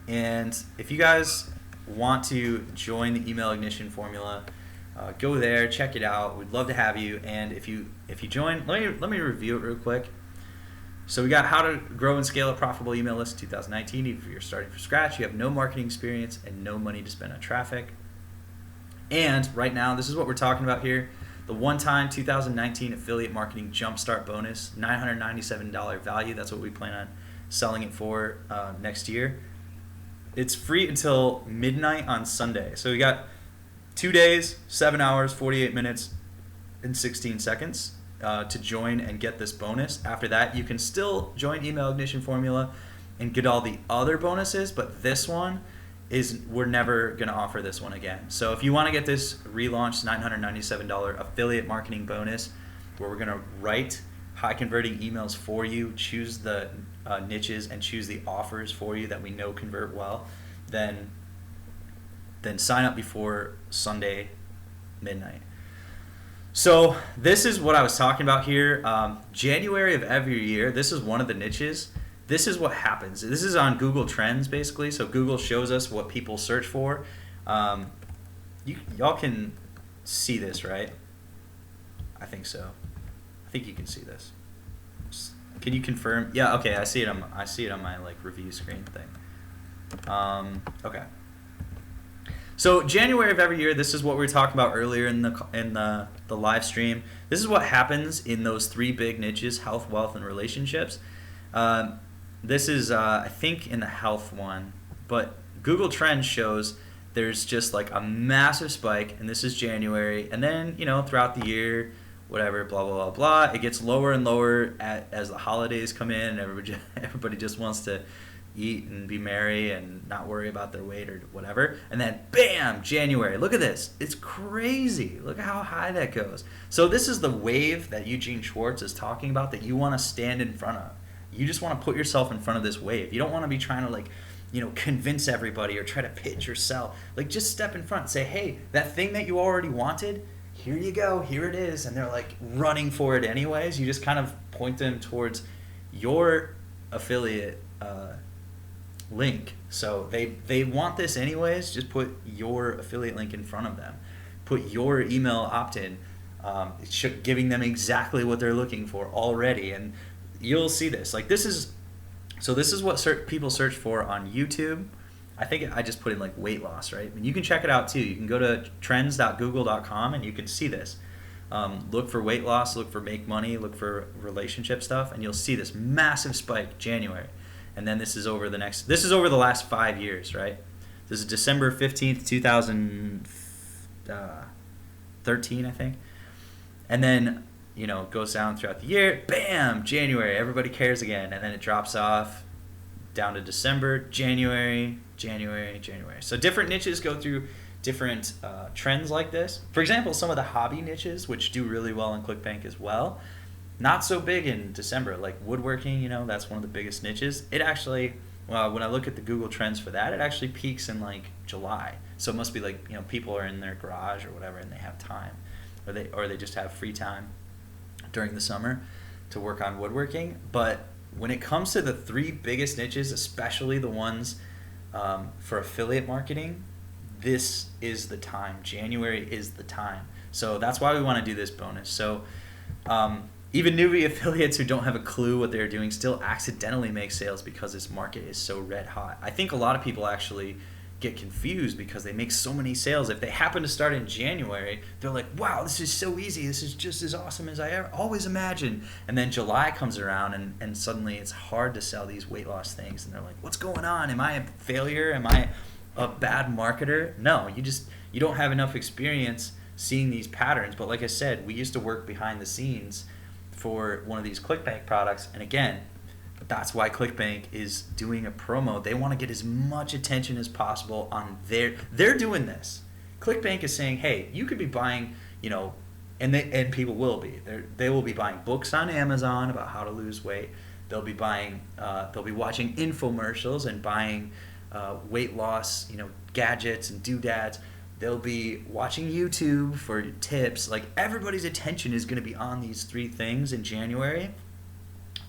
and if you guys want to join the Email Ignition Formula, go there, check it out. We'd love to have you. And if you join, let me review it real quick. So we got how to grow and scale a profitable email list in 2019. If you're starting from scratch, you have no marketing experience and no money to spend on traffic. And right now, this is what we're talking about here. The one-time 2019 affiliate marketing jumpstart bonus, $997 value. That's what we plan on selling it for next year. It's free until midnight on Sunday. So we got 2 days, 7 hours, 48 minutes, and 16 seconds to join and get this bonus. After that, you can still join Email Ignition Formula and get all the other bonuses, but this one we're never going to offer this one again. So if you want to get this relaunched $997 affiliate marketing bonus, where we're going to write high converting emails for you, choose the niches and choose the offers for you that we know convert well, then sign up before Sunday midnight. So this is what I was talking about here. January of every year, this is one of the niches. This is what happens. This is on Google Trends, basically. So Google shows us what people search for. Y'all can see this, right? I think so. I think you can see this. Can you confirm? Yeah. Okay. I see it on my review screen thing. Okay. So January of every year, this is what we were talking about earlier in the live stream. This is what happens in those three big niches: health, wealth, and relationships. This is I think in the health one, but Google Trends shows there's just like a massive spike, and this is January, and then throughout the year, whatever, blah blah blah blah, it gets lower and lower as the holidays come in, and everybody just wants to eat and be merry and not worry about their weight or whatever. And then bam, January. Look at this. It's crazy. Look at how high that goes. So this is the wave that Eugene Schwartz is talking about that you want to stand in front of. You just want to put yourself in front of this wave. You don't want to be trying to convince everybody or try to pitch or sell. Just step in front and say, hey, that thing that you already wanted, here you go, here it is. And they're running for it anyways. You just kind of point them towards your affiliate link. So they want this anyways. Just put your affiliate link in front of them. Put your email opt-in, giving them exactly what they're looking for already, and you'll see this. This is what people search for on YouTube. I think I just put in weight loss, right? And you can check it out too. You can go to trends.google.com and you can see this. Look for weight loss, look for make money, look for relationship stuff, and you'll see this massive spike January. And then this is over the last 5 years, right? This is December 15th, 2013, I think. And then, it goes down throughout the year. Bam! January. Everybody cares again. And then it drops off down to December, January. So different niches go through different trends like this. For example, some of the hobby niches, which do really well in ClickBank as well, not so big in December, like woodworking, that's one of the biggest niches. It actually, when I look at the Google Trends for that, it actually peaks in July. So it must be people are in their garage or whatever and they have time, or they just have free time during the summer to work on woodworking. But when it comes to the three biggest niches, especially the ones for affiliate marketing, this is the time. January is the time. So that's why we want to do this bonus. So even newbie affiliates who don't have a clue what they're doing still accidentally make sales because this market is so red hot. I think a lot of people actually get confused because they make so many sales. If they happen to start in January, they're like, wow, this is so easy. This is just as awesome as I always imagined. And then July comes around and suddenly it's hard to sell these weight loss things. And they're like, what's going on? Am I a failure? Am I a bad marketer? No, you don't have enough experience seeing these patterns. But like I said, we used to work behind the scenes for one of these ClickBank products. And again, that's why ClickBank is doing a promo. They want to get as much attention as possible on they're doing this. ClickBank is saying, hey, you could be buying, and people will be. They will be buying books on Amazon about how to lose weight. They'll be watching infomercials and buying weight loss, gadgets and doodads. They'll be watching YouTube for tips. Like, everybody's attention is going to be on these 3 things in January.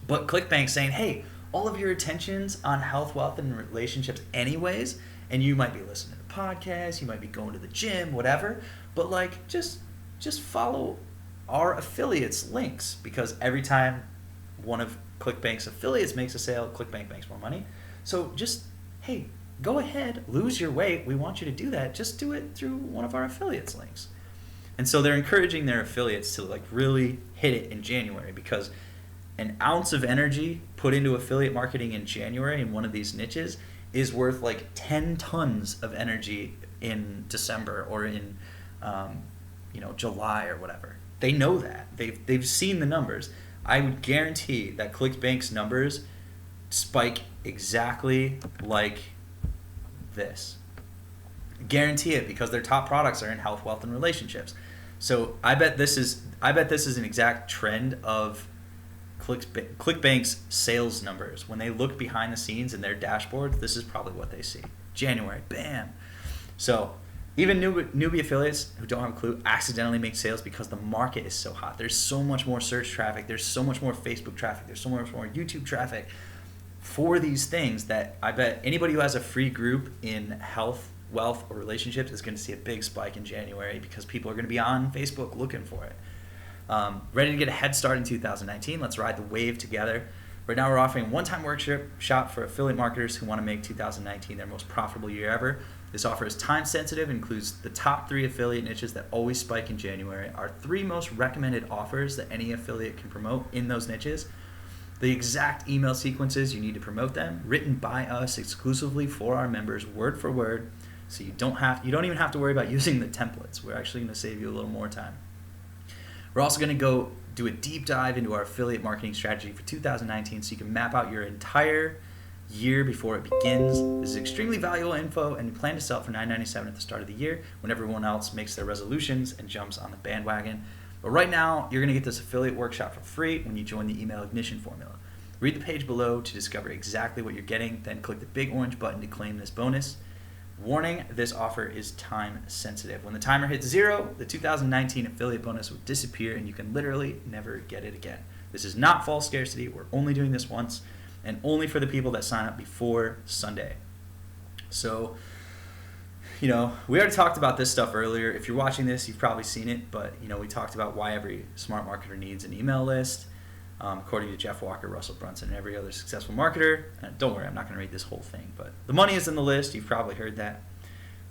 But ClickBank's saying, hey, all of your attention's on health, wealth, and relationships anyways, and you might be listening to podcasts, you might be going to the gym, whatever, but just follow our affiliates links, because every time one of ClickBank's affiliates makes a sale, ClickBank makes more money. So just, hey, go ahead, lose your weight. We want you to do that. Just do it through one of our affiliates links. And so they're encouraging their affiliates to really hit it in January, because an ounce of energy put into affiliate marketing in January in one of these niches is worth 10 tons of energy in December or in July or whatever. They know that. They've seen the numbers. I would guarantee that ClickBank's numbers spike exactly like this. Guarantee it, because their top products are in health, wealth, and relationships. So I bet this is an exact trend of ClickBank's sales numbers. When they look behind the scenes in their dashboard, this is probably what they see. January, bam. So even newbie affiliates who don't have a clue accidentally make sales because the market is so hot. There's so much more search traffic. There's so much more Facebook traffic. There's so much more YouTube traffic for these things that I bet anybody who has a free group in health, wealth, or relationships is going to see a big spike in January, because people are going to be on Facebook looking for it. Ready to get a head start in 2019? Let's ride the wave together. Right now we're offering a one-time workshop for affiliate marketers who want to make 2019 their most profitable year ever. This offer is time sensitive, includes the top 3 affiliate niches that always spike in January, our 3 most recommended offers that any affiliate can promote in those niches, the exact email sequences you need to promote them, written by us exclusively for our members, word for word, so you don't even have to worry about using the templates. We're actually going to save you a little more time. We're also going to go do a deep dive into our affiliate marketing strategy for 2019, so you can map out your entire year before it begins. This is extremely valuable info, and we plan to sell it for $9.97 at the start of the year when everyone else makes their resolutions and jumps on the bandwagon. But right now, you're going to get this affiliate workshop for free when you join the email ignition formula. Read the page below to discover exactly what you're getting, then click the big orange button to claim this bonus. Warning, this offer is time sensitive. When the timer hits 0, the 2019 affiliate bonus will disappear and you can literally never get it again. This is not false scarcity. We're only doing this once, and only for the people that sign up before Sunday. So, we already talked about this stuff earlier. If you're watching this, you've probably seen it, but we talked about why every smart marketer needs an email list. According to Jeff Walker, Russell Brunson, and every other successful marketer. Don't worry, I'm not going to read this whole thing, but the money is in the list. You've probably heard that.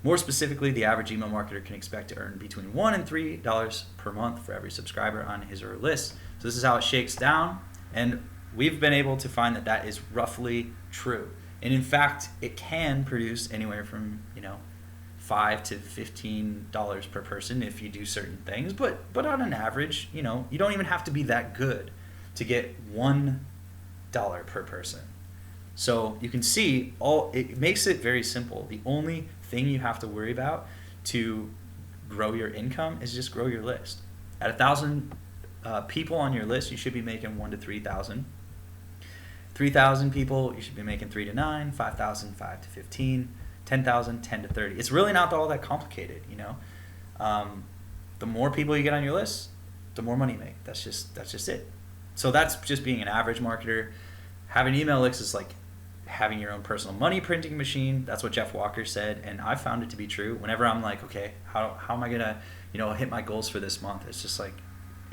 More specifically, the average email marketer can expect to earn between $1 and $3 per month for every subscriber on his or her list. So this is how it shakes down, and we've been able to find that is roughly true. And in fact, it can produce anywhere from $5 to $15 per person if you do certain things. But on an average, you don't even have to be that good to get $1 per person. So you can see it makes it very simple. The only thing you have to worry about to grow your income is just grow your list. At 1,000 people on your list, you should be making 1 to 3,000. 3,000 people, you should be making 3 to 9. 5,000, 5 to 15. 10,000, 10 to 30. It's really not all that complicated, The more people you get on your list, the more money you make. That's just it. So that's just being an average marketer. Having email lists is like having your own personal money printing machine. That's what Jeff Walker said, and I found it to be true. Whenever I'm like, okay, how am I gonna, hit my goals for this month? It's just like,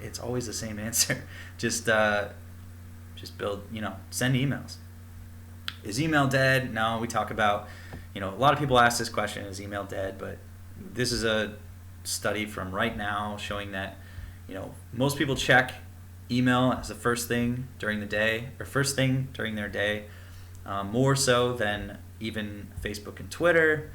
it's always the same answer. Just build, send emails. Is email dead? No, we talk about, A lot of people ask this question, is email dead? But this is a study from right now showing that, most people check email as the first thing during the day, or first thing during their day, more so than even Facebook and Twitter.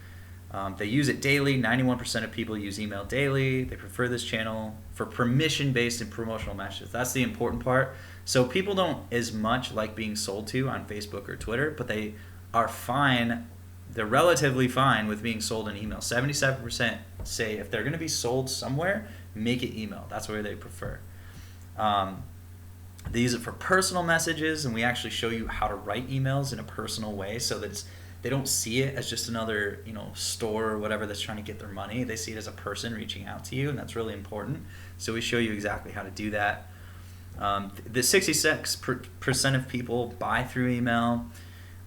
They use it daily. 91% of people use email daily. They prefer this channel for permission-based and promotional messages. That's the important part. So people don't as much like being sold to on Facebook or Twitter, but they are fine. They're relatively fine with being sold in email. 77% say if they're going to be sold somewhere, make it email. That's where they prefer. They use it for personal messages, and we actually show you how to write emails in a personal way so that they don't see it as just another store or whatever that's trying to get their money. They see it as a person reaching out to you, and that's really important. So we show you exactly how to do that. The 66% of people buy through email.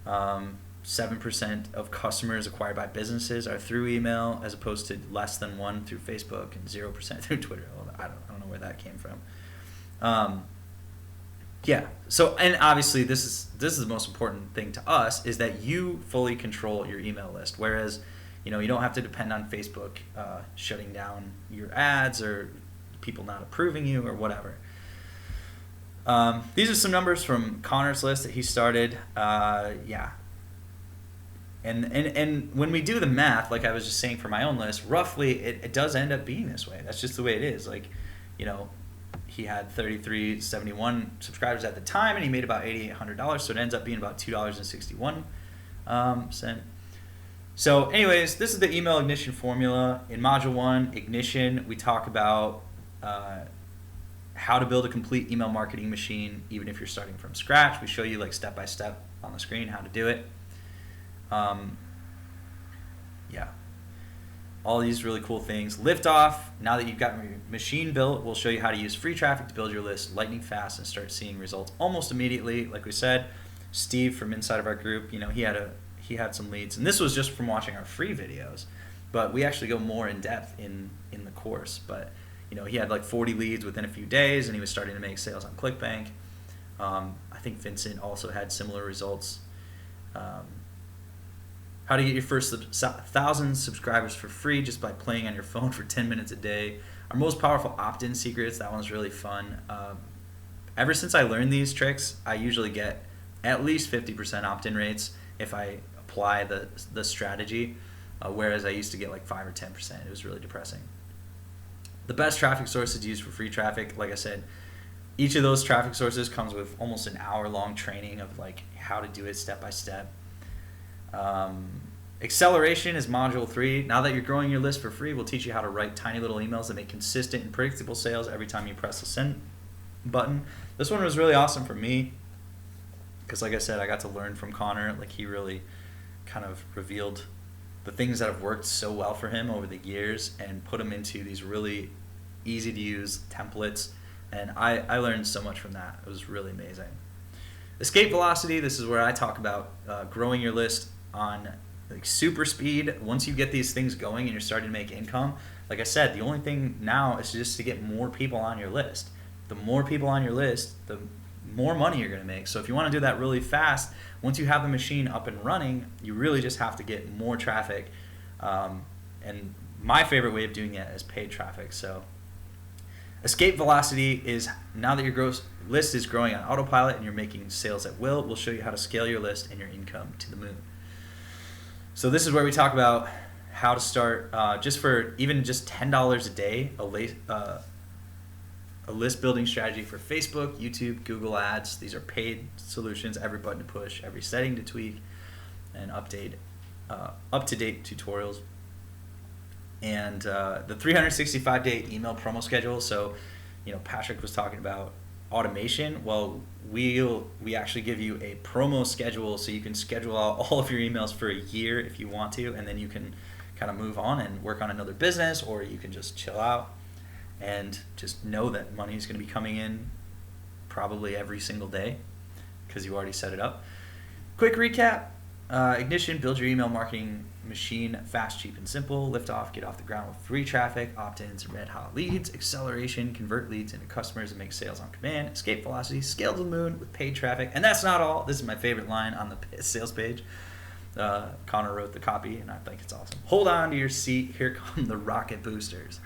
7% of customers acquired by businesses are through email, as opposed to less than 1% through Facebook and 0% through Twitter. I don't know where that came from. Yeah. So, and obviously this is the most important thing to us, is that you fully control your email list. Whereas, you don't have to depend on Facebook shutting down your ads or people not approving you or whatever. These are some numbers from Connor's list that he started. Yeah. And when we do the math, like I was just saying for my own list, roughly it does end up being this way. That's just the way it is. Like, he had 3,371 subscribers at the time, and he made about $8,800, so it ends up being about $2.61. So anyways, this is the email ignition formula. In Module 1, Ignition, we talk about how to build a complete email marketing machine, even if you're starting from scratch. We show you like step by step on the screen how to do it. Yeah. All these really cool things. Liftoff, now that you've got your machine built, we'll show you how to use free traffic to build your list lightning fast and start seeing results almost immediately. Like we said, Steve from inside of our group, he had some leads, and this was just from watching our free videos, but we actually go more in depth in the course. But he had like 40 leads within a few days, and he was starting to make sales on ClickBank. I think Vincent also had similar results. How to get your first 1,000 subscribers for free just by playing on your phone for 10 minutes a day. Our most powerful opt-in secrets, that one's really fun. Ever since I learned these tricks, I usually get at least 50% opt-in rates if I apply the strategy, whereas I used to get like 5 or 10%. It was really depressing. The best traffic sources to use for free traffic, like I said, each of those traffic sources comes with almost an hour-long training of like how to do it step by step. Acceleration is Module 3. Now that you're growing your list for free, we'll teach you how to write tiny little emails that make consistent and predictable sales every time you press the send button. This one was really awesome for me because, like I said, I got to learn from Connor. Like, he really kind of revealed the things that have worked so well for him over the years and put them into these really easy to use templates. And I learned so much from that. It was really amazing. Escape velocity, this is where I talk about growing your list on like super speed. Once you get these things going and you're starting to make income, like I said, the only thing now is just to get more people on your list. The more people on your list, the more money you're going to make. So if you want to do that really fast, once you have the machine up and running, you really just have to get more traffic. And my favorite way of doing that is paid traffic. So escape velocity is now that your list is growing on autopilot and you're making sales at will, we'll show you how to scale your list and your income to the moon. So this is where we talk about how to start just for even just $10 a day, a list building strategy for Facebook, YouTube, Google Ads. These are paid solutions, every button to push, every setting to tweak, and update, up-to-date tutorials. And the 365-day email promo schedule. So, Patrick was talking about automation. Well, we actually give you a promo schedule so you can schedule out all of your emails for a year if you want to, and then you can kind of move on and work on another business, or you can just chill out and just know that money is going to be coming in probably every single day because you already set it up. Quick recap. Ignition, build your email marketing machine fast, cheap, and simple. Liftoff, get off the ground with free traffic, opt-ins, and red hot leads. Acceleration, convert leads into customers and make sales on command. Escape velocity, scale to the moon with paid traffic. And that's not all. This is my favorite line on the sales page. Connor wrote the copy, and I think it's awesome. Hold on to your seat. Here come the rocket boosters.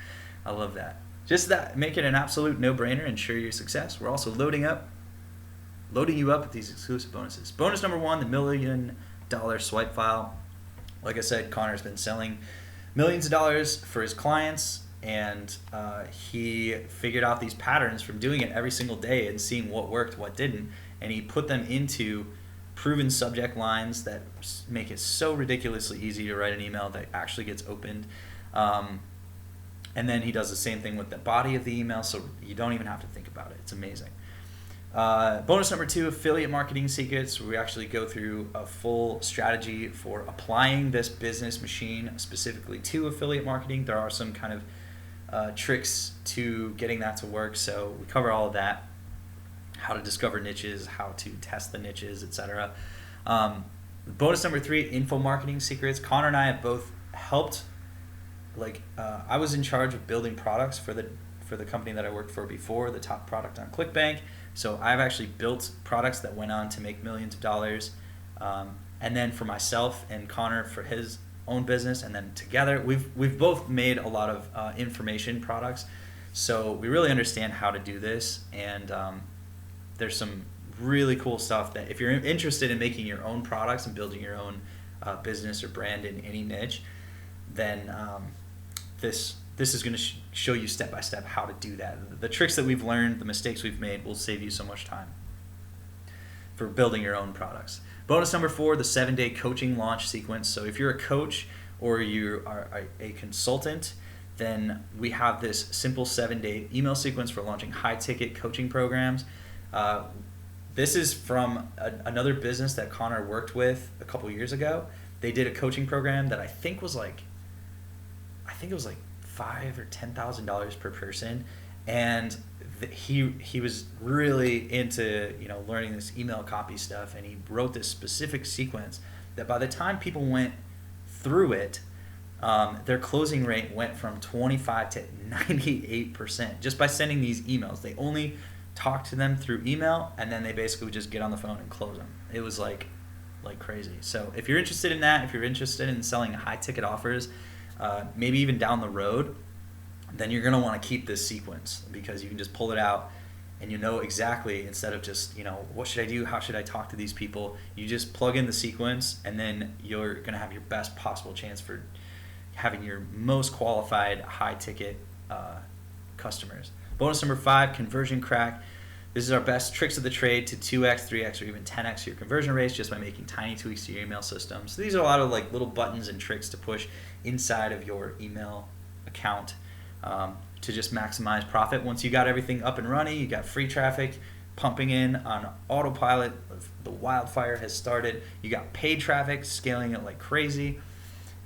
I love that. Just that, make it an absolute no-brainer, ensure your success. We're also loading you up with these exclusive bonuses. Bonus number 1, the $1 million swipe file. Like I said, Connor's been selling millions of dollars for his clients, and he figured out these patterns from doing it every single day and seeing what worked, what didn't, and he put them into proven subject lines that make it so ridiculously easy to write an email that actually gets opened. And then he does the same thing with the body of the email, so you don't even have to think about it. It's amazing. Bonus number 2, affiliate marketing secrets. We actually go through a full strategy for applying this business machine specifically to affiliate marketing. There are some kind of tricks to getting that to work, so we cover all of that. How to discover niches, how to test the niches, etc. Bonus number 3, info marketing secrets. Connor and I have both helped. I was in charge of building products for the company that I worked for before, the top product on ClickBank. So I've actually built products that went on to make millions of dollars. And then for myself and Connor for his own business, and then together we've both made a lot of information products. So we really understand how to do this, and there's some really cool stuff that if you're interested in making your own products and building your own business or brand in any niche, then this is going to show you step by step how to do that. The tricks that we've learned, the mistakes we've made, will save you so much time for building your own products. Bonus number 4, the 7-day coaching launch sequence. So if you're a coach or you are a consultant, then we have this simple 7-day email sequence for launching high-ticket coaching programs. This is from another business that Connor worked with a couple years ago. They did a coaching program that I think it was like $5,000 or $10,000 per person, and he was really into learning this email copy stuff, and he wrote this specific sequence that by the time people went through it, their closing rate went from 25 to 98% just by sending these emails. They only talked to them through email, and then they basically would just get on the phone and close them. It was like crazy. So if you're interested in that, if you're interested in selling high ticket offers, maybe even down the road, then you're going to want to keep this sequence, because you can just pull it out and exactly, instead of just, what should I do? How should I talk to these people? You just plug in the sequence, and then you're going to have your best possible chance for having your most qualified high ticket customers. Bonus number 5, conversion crack. This is our best tricks of the trade to 2x, 3x, or even 10x your conversion rates just by making tiny tweaks to your email system. So these are a lot of little buttons and tricks to push inside of your email account to just maximize profit. Once you got everything up and running, you got free traffic pumping in on autopilot, the wildfire has started, you got paid traffic scaling it like crazy,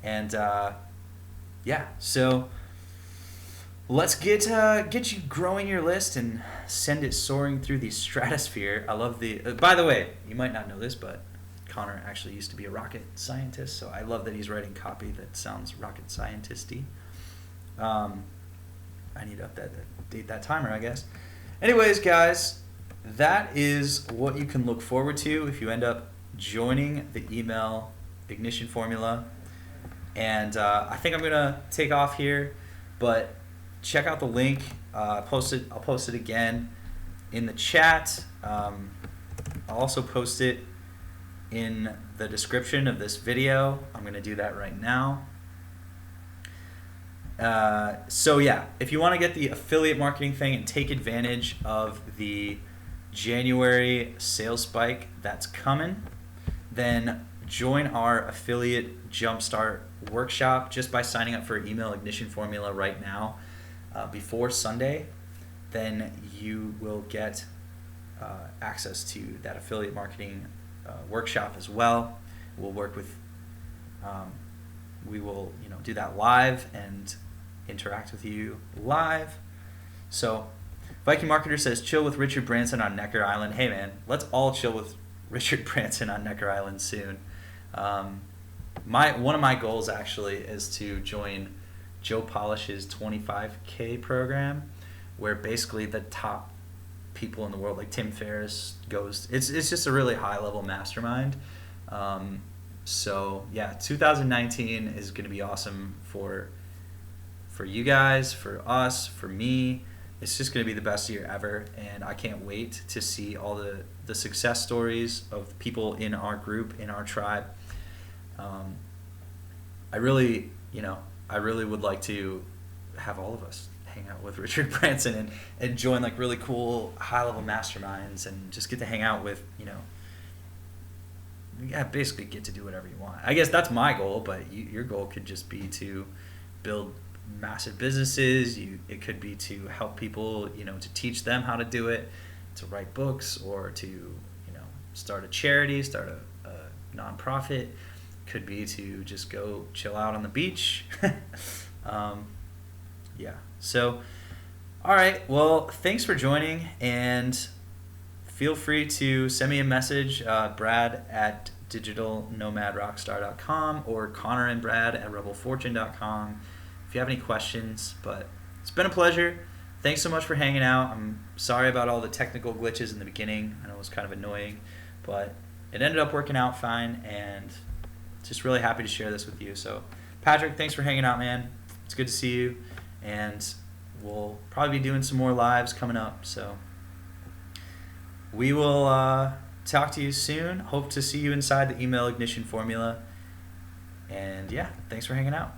and so let's get you growing your list and send it soaring through the stratosphere. I love by the way, you might not know this, but Connor actually used to be a rocket scientist, so I love that he's writing copy that sounds rocket scientist-y. I need to update that timer, I guess. Anyways, guys, that is what you can look forward to if you end up joining the email ignition formula. And I think I'm gonna take off here, but check out the link. I'll post it again in the chat. I'll also post it in the description of this video. I'm gonna do that right now. So yeah, if you want to get the affiliate marketing thing and take advantage of the January sales spike that's coming, then join our affiliate jumpstart workshop just by signing up for email ignition formula right now before Sunday. Then you will get access to that affiliate marketing workshop as well. We'll work with we will do that live and interact with you live. So Viking Marketer says, chill with Richard Branson on Necker Island. Hey man, let's all chill with Richard Branson on Necker Island soon. One of my goals actually is to join Joe Polish's 25K program, where basically the top people in the world, like Tim Ferriss, goes. It's just a really high level mastermind. So yeah, 2019 is going to be awesome for you guys, for us, for me. It's just going to be the best year ever, and I can't wait to see all the success stories of people in our group, in our tribe. Um, I really, I really would like to have all of us hang out with Richard Branson and join like really cool high level masterminds and just get to hang out with, yeah, basically get to do whatever you want. I guess that's my goal, but your goal could just be to build massive businesses. It could be to help people, to teach them how to do it, to write books, or to, start a charity, start a nonprofit. Could be to just go chill out on the beach. Yeah. So, all right. Well, thanks for joining, and feel free to send me a message, Brad at digitalnomadrockstar.com or Connor and Brad at rebelfortune.com if you have any questions. But it's been a pleasure. Thanks so much for hanging out. I'm sorry about all the technical glitches in the beginning. I know it was kind of annoying, but it ended up working out fine, and just really happy to share this with you. So, Patrick, thanks for hanging out, man. It's good to see you, and we'll probably be doing some more lives coming up. So we will talk to you soon. Hope to see you inside the Email Ignition Formula. And yeah, thanks for hanging out.